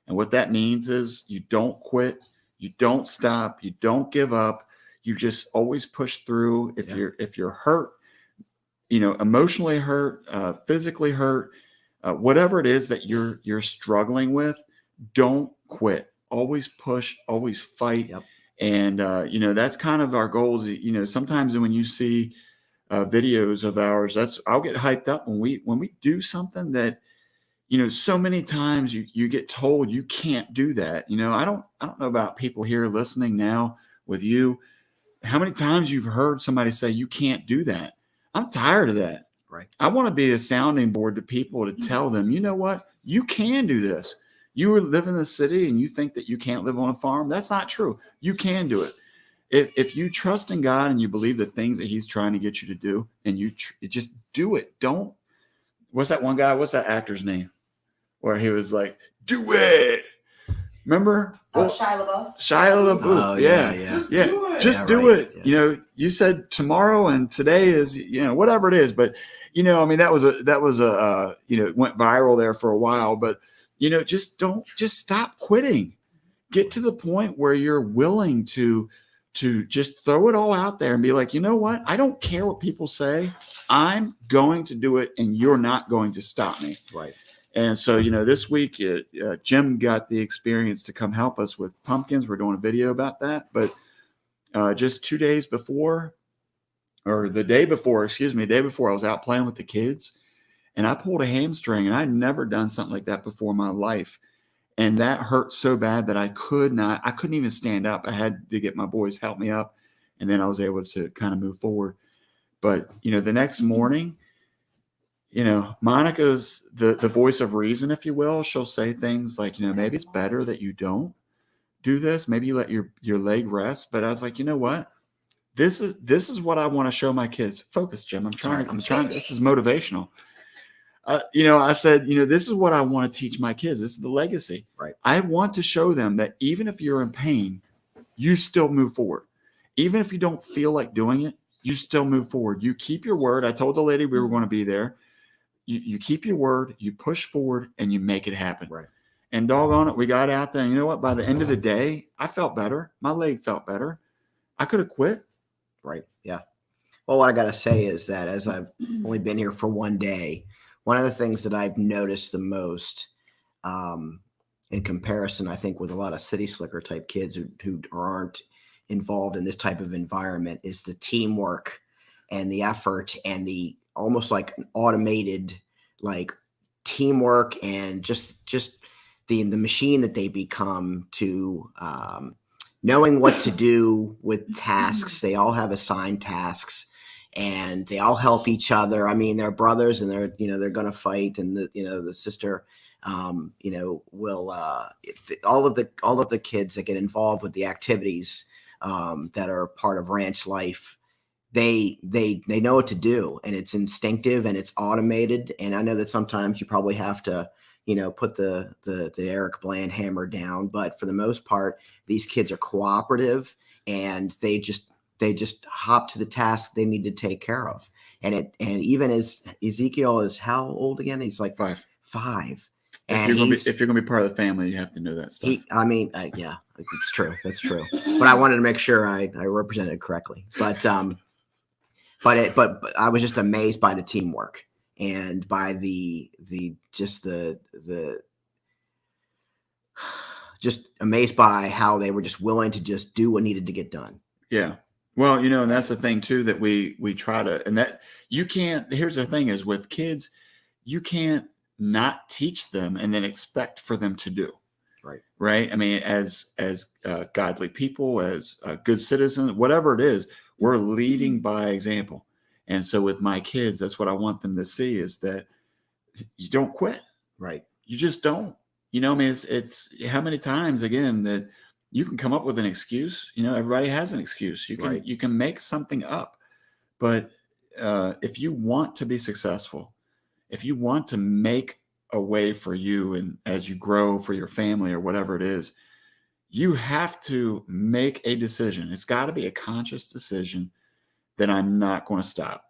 And what that means is you don't quit, you don't stop, you don't give up. You just always push through. If you're hurt, emotionally hurt, physically hurt, whatever it is that you're struggling with, don't quit. Always push, always fight. Yep. And that's kind of our goals. Sometimes when you see videos of ours, I'll get hyped up when we do something that, so many times you get told you can't do that. I don't know about people here listening now with you, how many times you've heard somebody say you can't do that. I'm tired of that. Right. I want to be a sounding board to people to tell them, you know what, you can do this. You live in the city and you think that you can't live on a farm. That's not true. You can do it. If you trust in God and you believe the things that he's trying to get you to do, and you just do it. Don't, what's that one guy? What's that actor's name? Where he was like, do it. Remember? Shia LaBeouf. Shia LaBeouf. Oh, yeah. Just do it. Yeah. You said tomorrow and today is, whatever it is. But, that was it went viral there for a while. But, just stop quitting. Get to the point where you're willing to just throw it all out there and be like, you know what? I don't care what people say. I'm going to do it, and you're not going to stop me. Right. And so, this week, Jim got the experience to come help us with pumpkins. We're doing a video about that. But just 2 days before, or the day before, I was out playing with the kids, and I pulled a hamstring, and I'd never done something like that before in my life. And that hurt so bad that I couldn't even stand up. I had to get my boys help me up, and then I was able to kind of move forward. But, the next morning, Monica's the voice of reason, if you will. She'll say things like, maybe it's better that you don't do this. Maybe you let your leg rest. But I was like, you know what? This is what I want to show my kids. Focus, Jim. I'm trying. This is motivational. I said, this is what I want to teach my kids. This is the legacy. Right. I want to show them that even if you're in pain, you still move forward. Even if you don't feel like doing it, you still move forward. You keep your word. I told the lady we were going to be there. You keep your word, you push forward, and you make it happen. Right. And doggone it, we got out there. And you know what? By the end of the day, I felt better. My leg felt better. I could have quit. Right. Yeah. Well, what I got to say is that as I've only been here for one day, one of the things that I've noticed the most in comparison, I think, with a lot of city slicker type kids who aren't involved in this type of environment is the teamwork and the effort and the almost like an automated like teamwork and just the machine that they become to knowing what to do with tasks. They all have assigned tasks and they all help each other. I mean, they're brothers and they're going to fight, and the sister will all of the kids that get involved with the activities that are part of ranch life, they know what to do, and it's instinctive and it's automated. And I know that sometimes you probably have to, put the Eric Bland hammer down, but for the most part, these kids are cooperative and they just hop to the task they need to take care of. And even as Ezekiel is how old again? He's like five. And if you're gonna be part of the family, you have to know that stuff. Yeah, it's true. That's true. But I wanted to make sure I represented it correctly. But I was just amazed by the teamwork and by just amazed by how they were just willing to just do what needed to get done. Yeah. Well, and that's the thing too, that we try to, and that you can't, here's the thing is with kids, you can't not teach them and then expect for them to do. Right. I mean, as godly people, as good citizens, whatever it is, we're leading by example. And so with my kids, that's what I want them to see is that you don't quit. Right. You just don't. you know, I mean, it's how many times again that you can come up with an excuse. You know, everybody has an excuse. Right. You can make something up, but if you want to be successful, if you want to make a way for you and as you grow for your family or whatever it is, you have to make a decision. It's got to be a conscious decision that I'm not going to stop.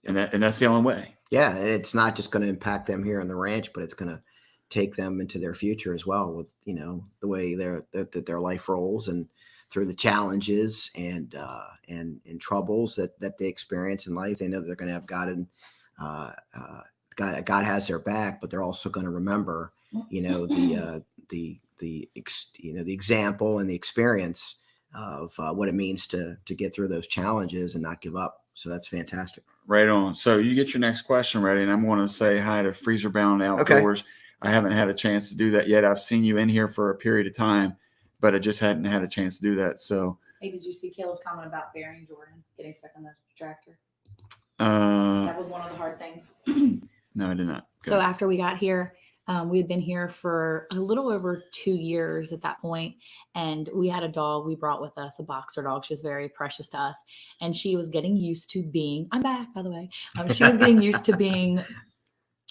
And that's the only way. Yeah, and it's not just going to impact them here on the ranch, but it's going to take them into their future as well with, you know, the way their life rolls and through the challenges and troubles that they experience in life. They know that they're going to have God and God has their back, but they're also going to remember, you know, the example and the experience of what it means to get through those challenges and not give up. So that's fantastic. Right on. So you get your next question ready, and I'm going to say hi to Freezer Bound Outdoors. Okay. I haven't had a chance to do that yet. I've seen you in here for a period of time, but I just hadn't had a chance to do that. So, hey, did you see Caleb's comment about burying Jordan getting stuck on the tractor? That was one of the hard things. No, I did not. Go So ahead. after we got here, we had been here for a little over 2 years at that point, and we had a dog we brought with us, a boxer dog. She was very precious to us, and she was getting used to being, I'm back, by the way. She was getting used to being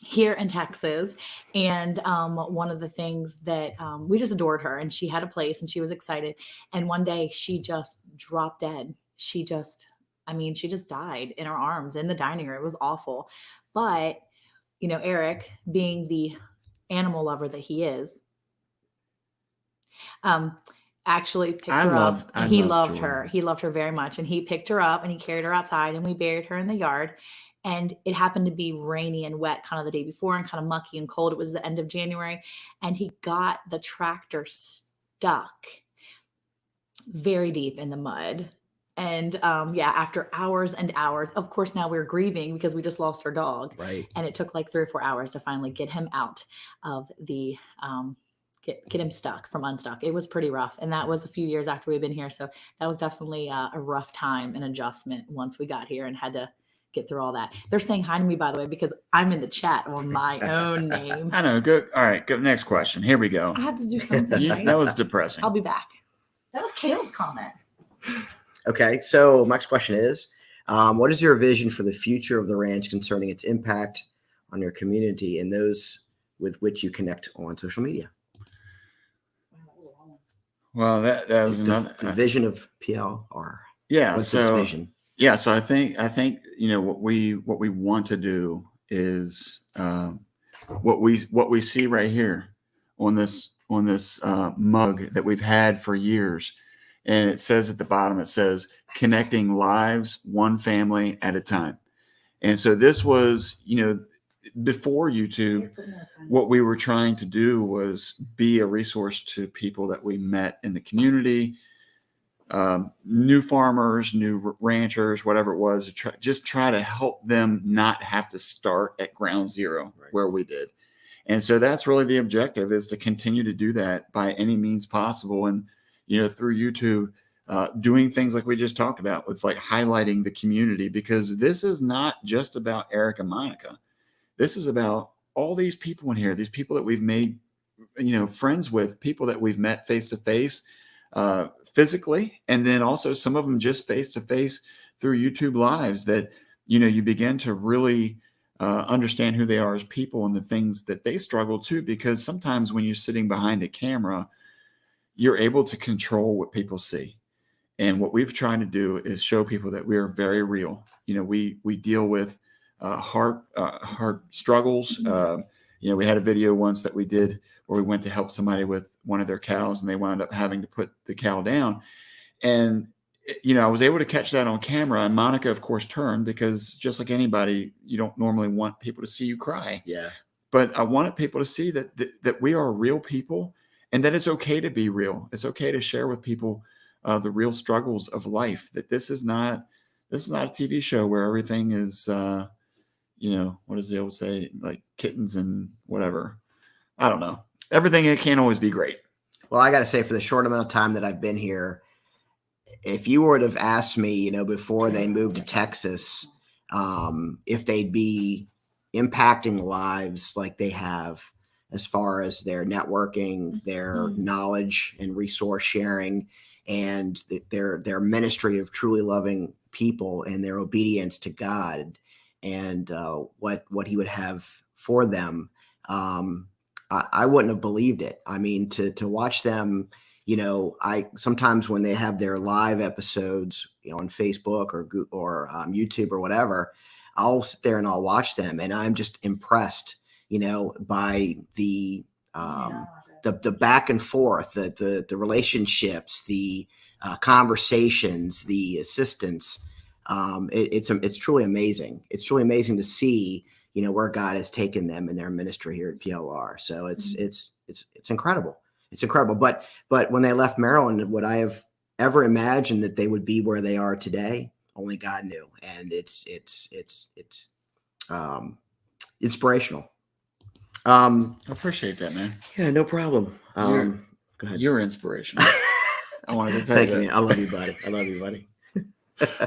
here in Texas. And one of the things that we just adored her, and she had a place and she was excited. And one day she just dropped dead. She just died in our arms in the dining room. It was awful. But, you know, Eric, being the animal lover that he is, actually picked her up. And he loved her. He loved her very much. And he picked her up and he carried her outside and we buried her in the yard. And it happened to be rainy and wet kind of the day before and kind of mucky and cold. It was the end of January. And he got the tractor stuck very deep in the mud. And after hours and hours, of course, now we're grieving because we just lost our dog. Right. And it took like 3 or 4 hours to finally get him out of the, get him stuck from unstuck. It was pretty rough. And that was a few years after we'd been here. So that was definitely a rough time and adjustment once we got here and had to get through all that. They're saying hi to me, by the way, because I'm in the chat on my own name. I know. Good. All right. Good. Next question. Here we go. I had to do something. Right? That was depressing. I'll be back. That was Caleb's comment. Okay. So my next question is, what is your vision for the future of the ranch concerning its impact on your community and those with which you connect on social media? Well, that was another the vision of PLR. Yeah. What's its vision? Yeah. So I think, you know, what we want to do is what we see right here on this mug that we've had for years. And it says at the bottom, it says connecting lives, one family at a time. And so this was, you know, before YouTube, what we were trying to do was be a resource to people that we met in the community, new farmers, new ranchers, whatever it was, just try to help them not have to start at ground zero where we did. And so that's really the objective, is to continue to do that by any means possible. And, you know, through YouTube, doing things like we just talked about with like highlighting the community, because this is not just about Eric and Monica. This is about all these people in here, these people that we've made, you know, friends with, people that we've met face to face, physically, and then also some of them just face to face through YouTube lives, that, you know, you begin to really understand who they are as people and the things that they struggle to, because sometimes when you're sitting behind a camera, you're able to control what people see. And what we've tried to do is show people that we are very real. You know, we deal with hard struggles. You know, we had a video once that we did where we went to help somebody with one of their cows and they wound up having to put the cow down. And, you know, I was able to catch that on camera, and Monica, of course, turned, because just like anybody, you don't normally want people to see you cry. Yeah. But I wanted people to see that we are real people, and that it's okay to be real. It's okay to share with people the real struggles of life, that this is not a TV show where everything is, you know, what does the old say? Like kittens and whatever. I don't know. Everything, it can't always be great. Well, I got to say, for the short amount of time that I've been here, if you would have asked me, you know, before they moved to Texas, if they'd be impacting lives like they have as far as their networking, their knowledge and resource sharing, and their ministry of truly loving people and their obedience to God, and what He would have for them. I wouldn't have believed it. I mean, to watch them, I sometimes when they have their live episodes, on Facebook or YouTube or whatever, I'll sit there and I'll watch them, and I'm just impressed, by the back and forth, the relationships, the conversations, the assistance. It's truly amazing. It's truly amazing to see, where God has taken them in their ministry here at PLR. So it's incredible. It's incredible. But when they left Maryland, would I have ever imagined that they would be where they are today? Only God knew. And it's inspirational. I appreciate that, man. Yeah, no problem. Go ahead. You're inspirational. I wanted to tell Thank you you, that. man. I love you, buddy. I love you, buddy.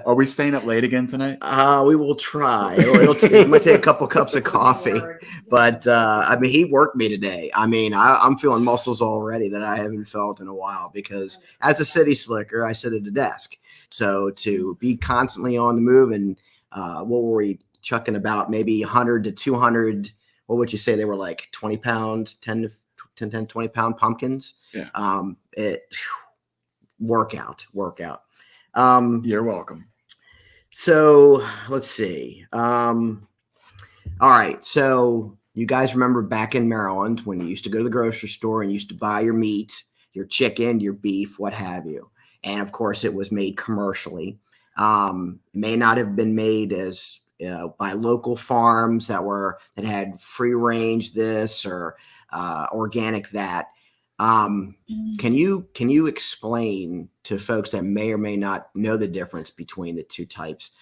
Are we staying up late again tonight? We will try. It might take a couple cups of coffee, but I mean, he worked me today. I mean, I'm feeling muscles already that I haven't felt in a while, because as a city slicker, I sit at a desk. So to be constantly on the move, and what were we chucking about? Maybe 100 to 200. What would you say? They were like 20 pound, 10 to 20 pound pumpkins. Yeah. Workout. You're welcome. So let's see. All right. So you guys remember back in Maryland when you used to go to the grocery store and used to buy your meat, your chicken, your beef, what have you. And of course it was made commercially. It may not have been made as by local farms that had free range this or organic that. Can you explain to folks that may or may not know the difference between the two types,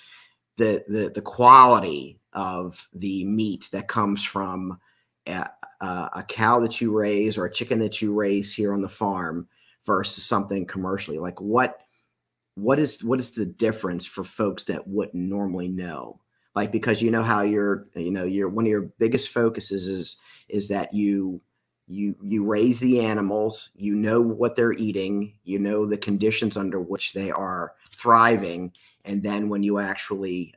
the quality of the meat that comes from a cow that you raise or a chicken that you raise here on the farm versus something commercially? Like what is the difference for folks that wouldn't normally know? Like, because how you're one of your biggest focuses is that you raise the animals, what they're eating, the conditions under which they are thriving. And then when you actually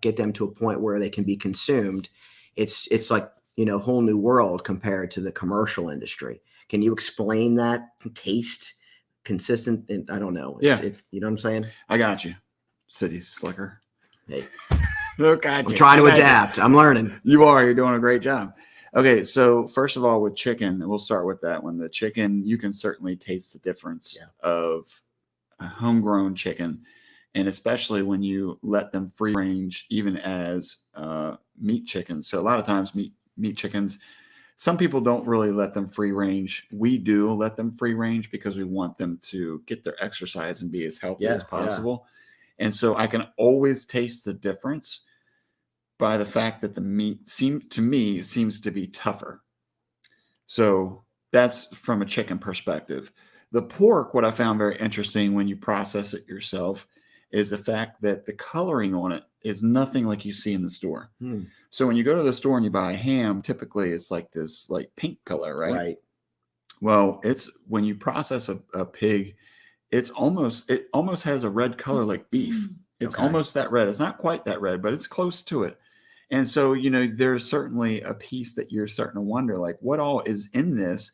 get them to a point where they can be consumed, it's like, a whole new world compared to the commercial industry. Can you explain that? Taste, consistent? And I don't know. You know what I'm saying? I got you, city slicker. Hey, Look, I'm trying to adapt. I'm learning. You're doing a great job. Okay, so first of all, with chicken, we'll start with that one. The chicken, you can certainly taste the difference of a homegrown chicken, and especially when you let them free range, even as meat chickens. So a lot of times meat chickens, some people don't really let them free range. We do let them free range because we want them to get their exercise and be as healthy as possible. And so I can always taste the difference by the fact that the meat seems to be tougher. So that's from a chicken perspective. The pork, what I found very interesting when you process it yourself, is the fact that the coloring on it is nothing like you see in the store. So when you go to the store and you buy a ham, typically it's like this pink color, right? Right. Well, it's when you process a pig, it almost has a red color like beef. It's almost that red. It's not quite that red, but it's close to it. And so, there's certainly a piece that you're starting to wonder, like, what all is in this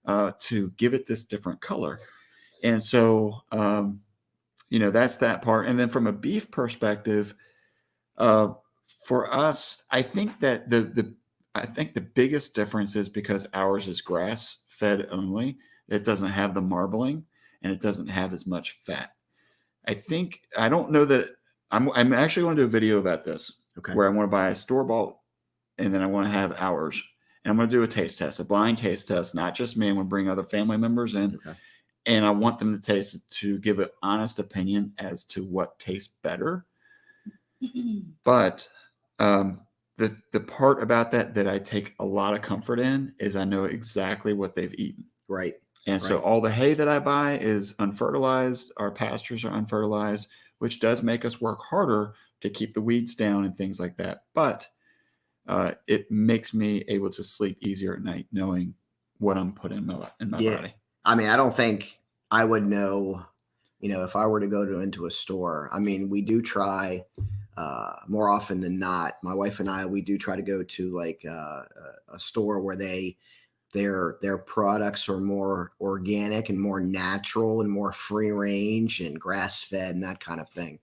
to give it this different color? And so, that's that part. And then from a beef perspective, for us, I think that the biggest difference is because ours is grass fed only. It doesn't have the marbling and it doesn't have as much fat. I don't know that I'm actually going to do a video about this. Okay. Where I want to buy a store-bought, and then I want to have ours. And I'm going to do a taste test, a blind taste test, not just me. I'm going to bring other family members in. Okay. And I want them to taste it to give an honest opinion as to what tastes better. But the part about that I take a lot of comfort in is I know exactly what they've eaten. Right. And so all the hay that I buy is unfertilized. Our pastures are unfertilized, which does make us work harder to keep the weeds down and things like that. But it makes me able to sleep easier at night knowing what I'm putting in my Yeah. body. I mean, I don't think I would know, if I were to go into a store. I mean, we do try more often than not. My wife and I, we do try to go to like a store where their products are more organic and more natural and more free range and grass fed and that kind of thing.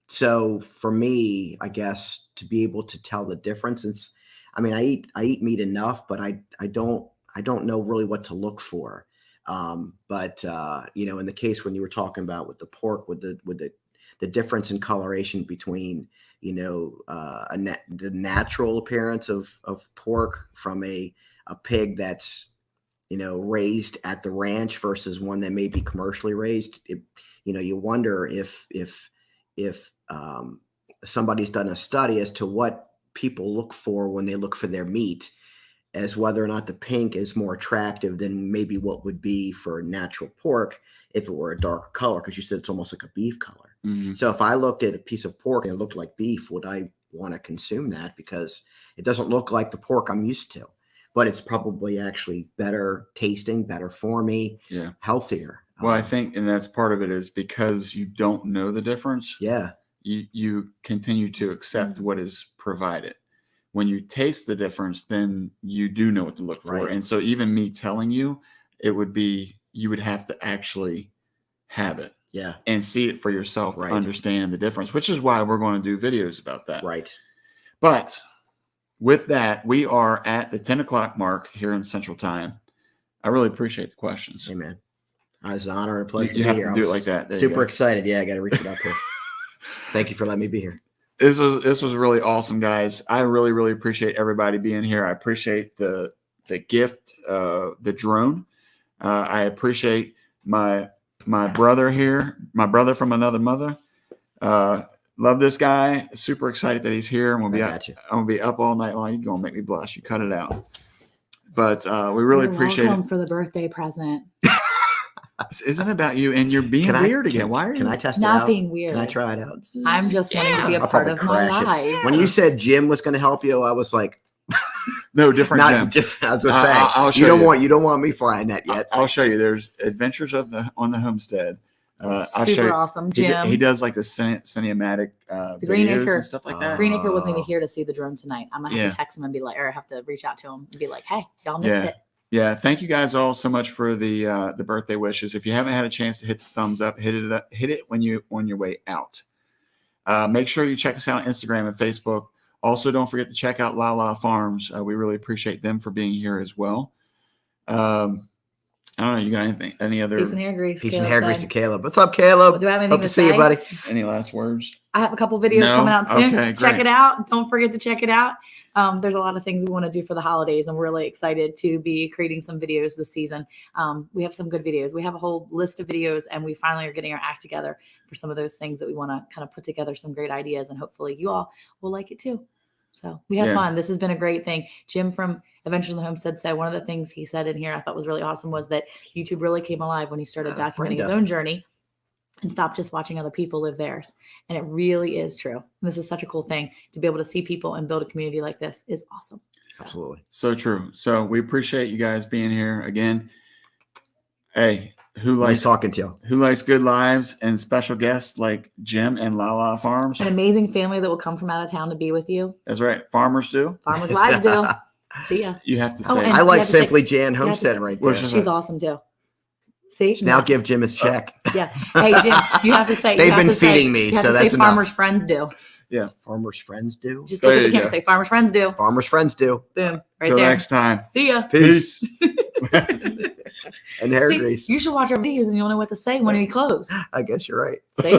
So for me, I guess to be able to tell the difference, I eat meat enough, but I don't know really what to look for. But in the case when you were talking about with the pork, with the difference in coloration between, the natural appearance of pork from a pig that's, raised at the ranch versus one that may be commercially raised, you wonder if somebody's done a study as to what people look for when they look for their meat, as whether or not the pink is more attractive than maybe what would be for natural pork if it were a darker color, because you said it's almost like a beef color. Mm-hmm. So if I looked at a piece of pork and it looked like beef, would I want to consume that? Because it doesn't look like the pork I'm used to, but it's probably actually better tasting, better for me, healthier. Well, I think, and that's part of it, is because you don't know the difference. Yeah. You continue to accept what is provided. When you taste the difference, then you do know what to look for. Right. And so even me telling you, you would have to actually have it. Yeah. And see it for yourself Right. to understand the difference, which is why we're going to do videos about that. Right. But with that, we are at the 10 o'clock mark here in Central Time. I really appreciate the questions. Amen. It's an honor and a pleasure You to have be here. to do it like that. There you Super go. excited. Yeah, I got to reach it up here. Thank you for letting me be here. This was really awesome, guys. I really, really appreciate everybody being here. I appreciate the gift, the drone. I appreciate my brother here, my brother from another mother. Love this guy. Super excited that he's here. I'm gonna be up all night long. You're gonna make me blush. You cut it out. But we really appreciate welcome it. for the birthday present. This isn't about you, and you're being weird again. Why are you? Can I test it Not out? being weird. Can I try it out? I'm just wanting to be a I'll part probably of my crash it. life. When you said Jim was going to help you, I was like, No, different. not Jim. just. I was going to I'll say, show you don't want me flying that yet. I'll show you. There's Adventures on the Homestead. I'll show Super you. awesome, Jim. He does like the cinematic The videos Greenacre and stuff like that. Greenacre wasn't even here to see the drone tonight. I'm gonna have Yeah. to text him and be like, or have to reach out to him and be like, hey, y'all missed it. Yeah, thank you guys all so much for the birthday wishes. If you haven't had a chance to hit the thumbs up, hit it when you on your way out. Make sure you check us out on Instagram and Facebook. Also, don't forget to check out Lala Farms. We really appreciate them for being here as well. I don't know. You got anything? Any other? Peace and hair grease. Peace Caleb and hair said. grease to Caleb. What's up, Caleb? Do I have anything Hope to to see you, say? buddy. Any last words? I have a couple videos No? coming out soon. Okay, Check great. it out. Don't forget to check it out. There's a lot of things we want to do for the holidays, and we're really excited to be creating some videos this season. We have some good videos. We have a whole list of videos, and we finally are getting our act together for some of those things that we want to kind of put together some great ideas, and hopefully you all will like it too. So we have fun. This has been a great thing. Jim from Adventures on the Homestead said one of the things he said in here I thought was really awesome was that YouTube really came alive when he started documenting his own journey and stopped just watching other people live theirs. And it really is true. And this is such a cool thing to be able to see people and build a community like this is awesome. So. Absolutely. So true. So we appreciate you guys being here again. Hey, who likes Nice talking to you. Who likes good lives and special guests like Jim and Lala Farms? An amazing family that will come from out of town to be with you. That's right. Farmers do. Farmers' wives do. See ya. You have to Oh, say. and I you like have to say- Simply Jan you have to Homestead say- right there. Which is She's awesome too. See? Now give Jim his check. Yeah. Hey, Jim, you have to say. They've you have been to say- feeding me, you have so to that's say enough. Farmers' friends do. Farmers' friends do. Just look There at the you camera. go. Say Farmers' friends do. Farmers' friends do. Boom. Right Till there. next time. See ya. Peace. And hair See, grease. you should watch our videos and you'll know what to say when we close. I guess you're right. See?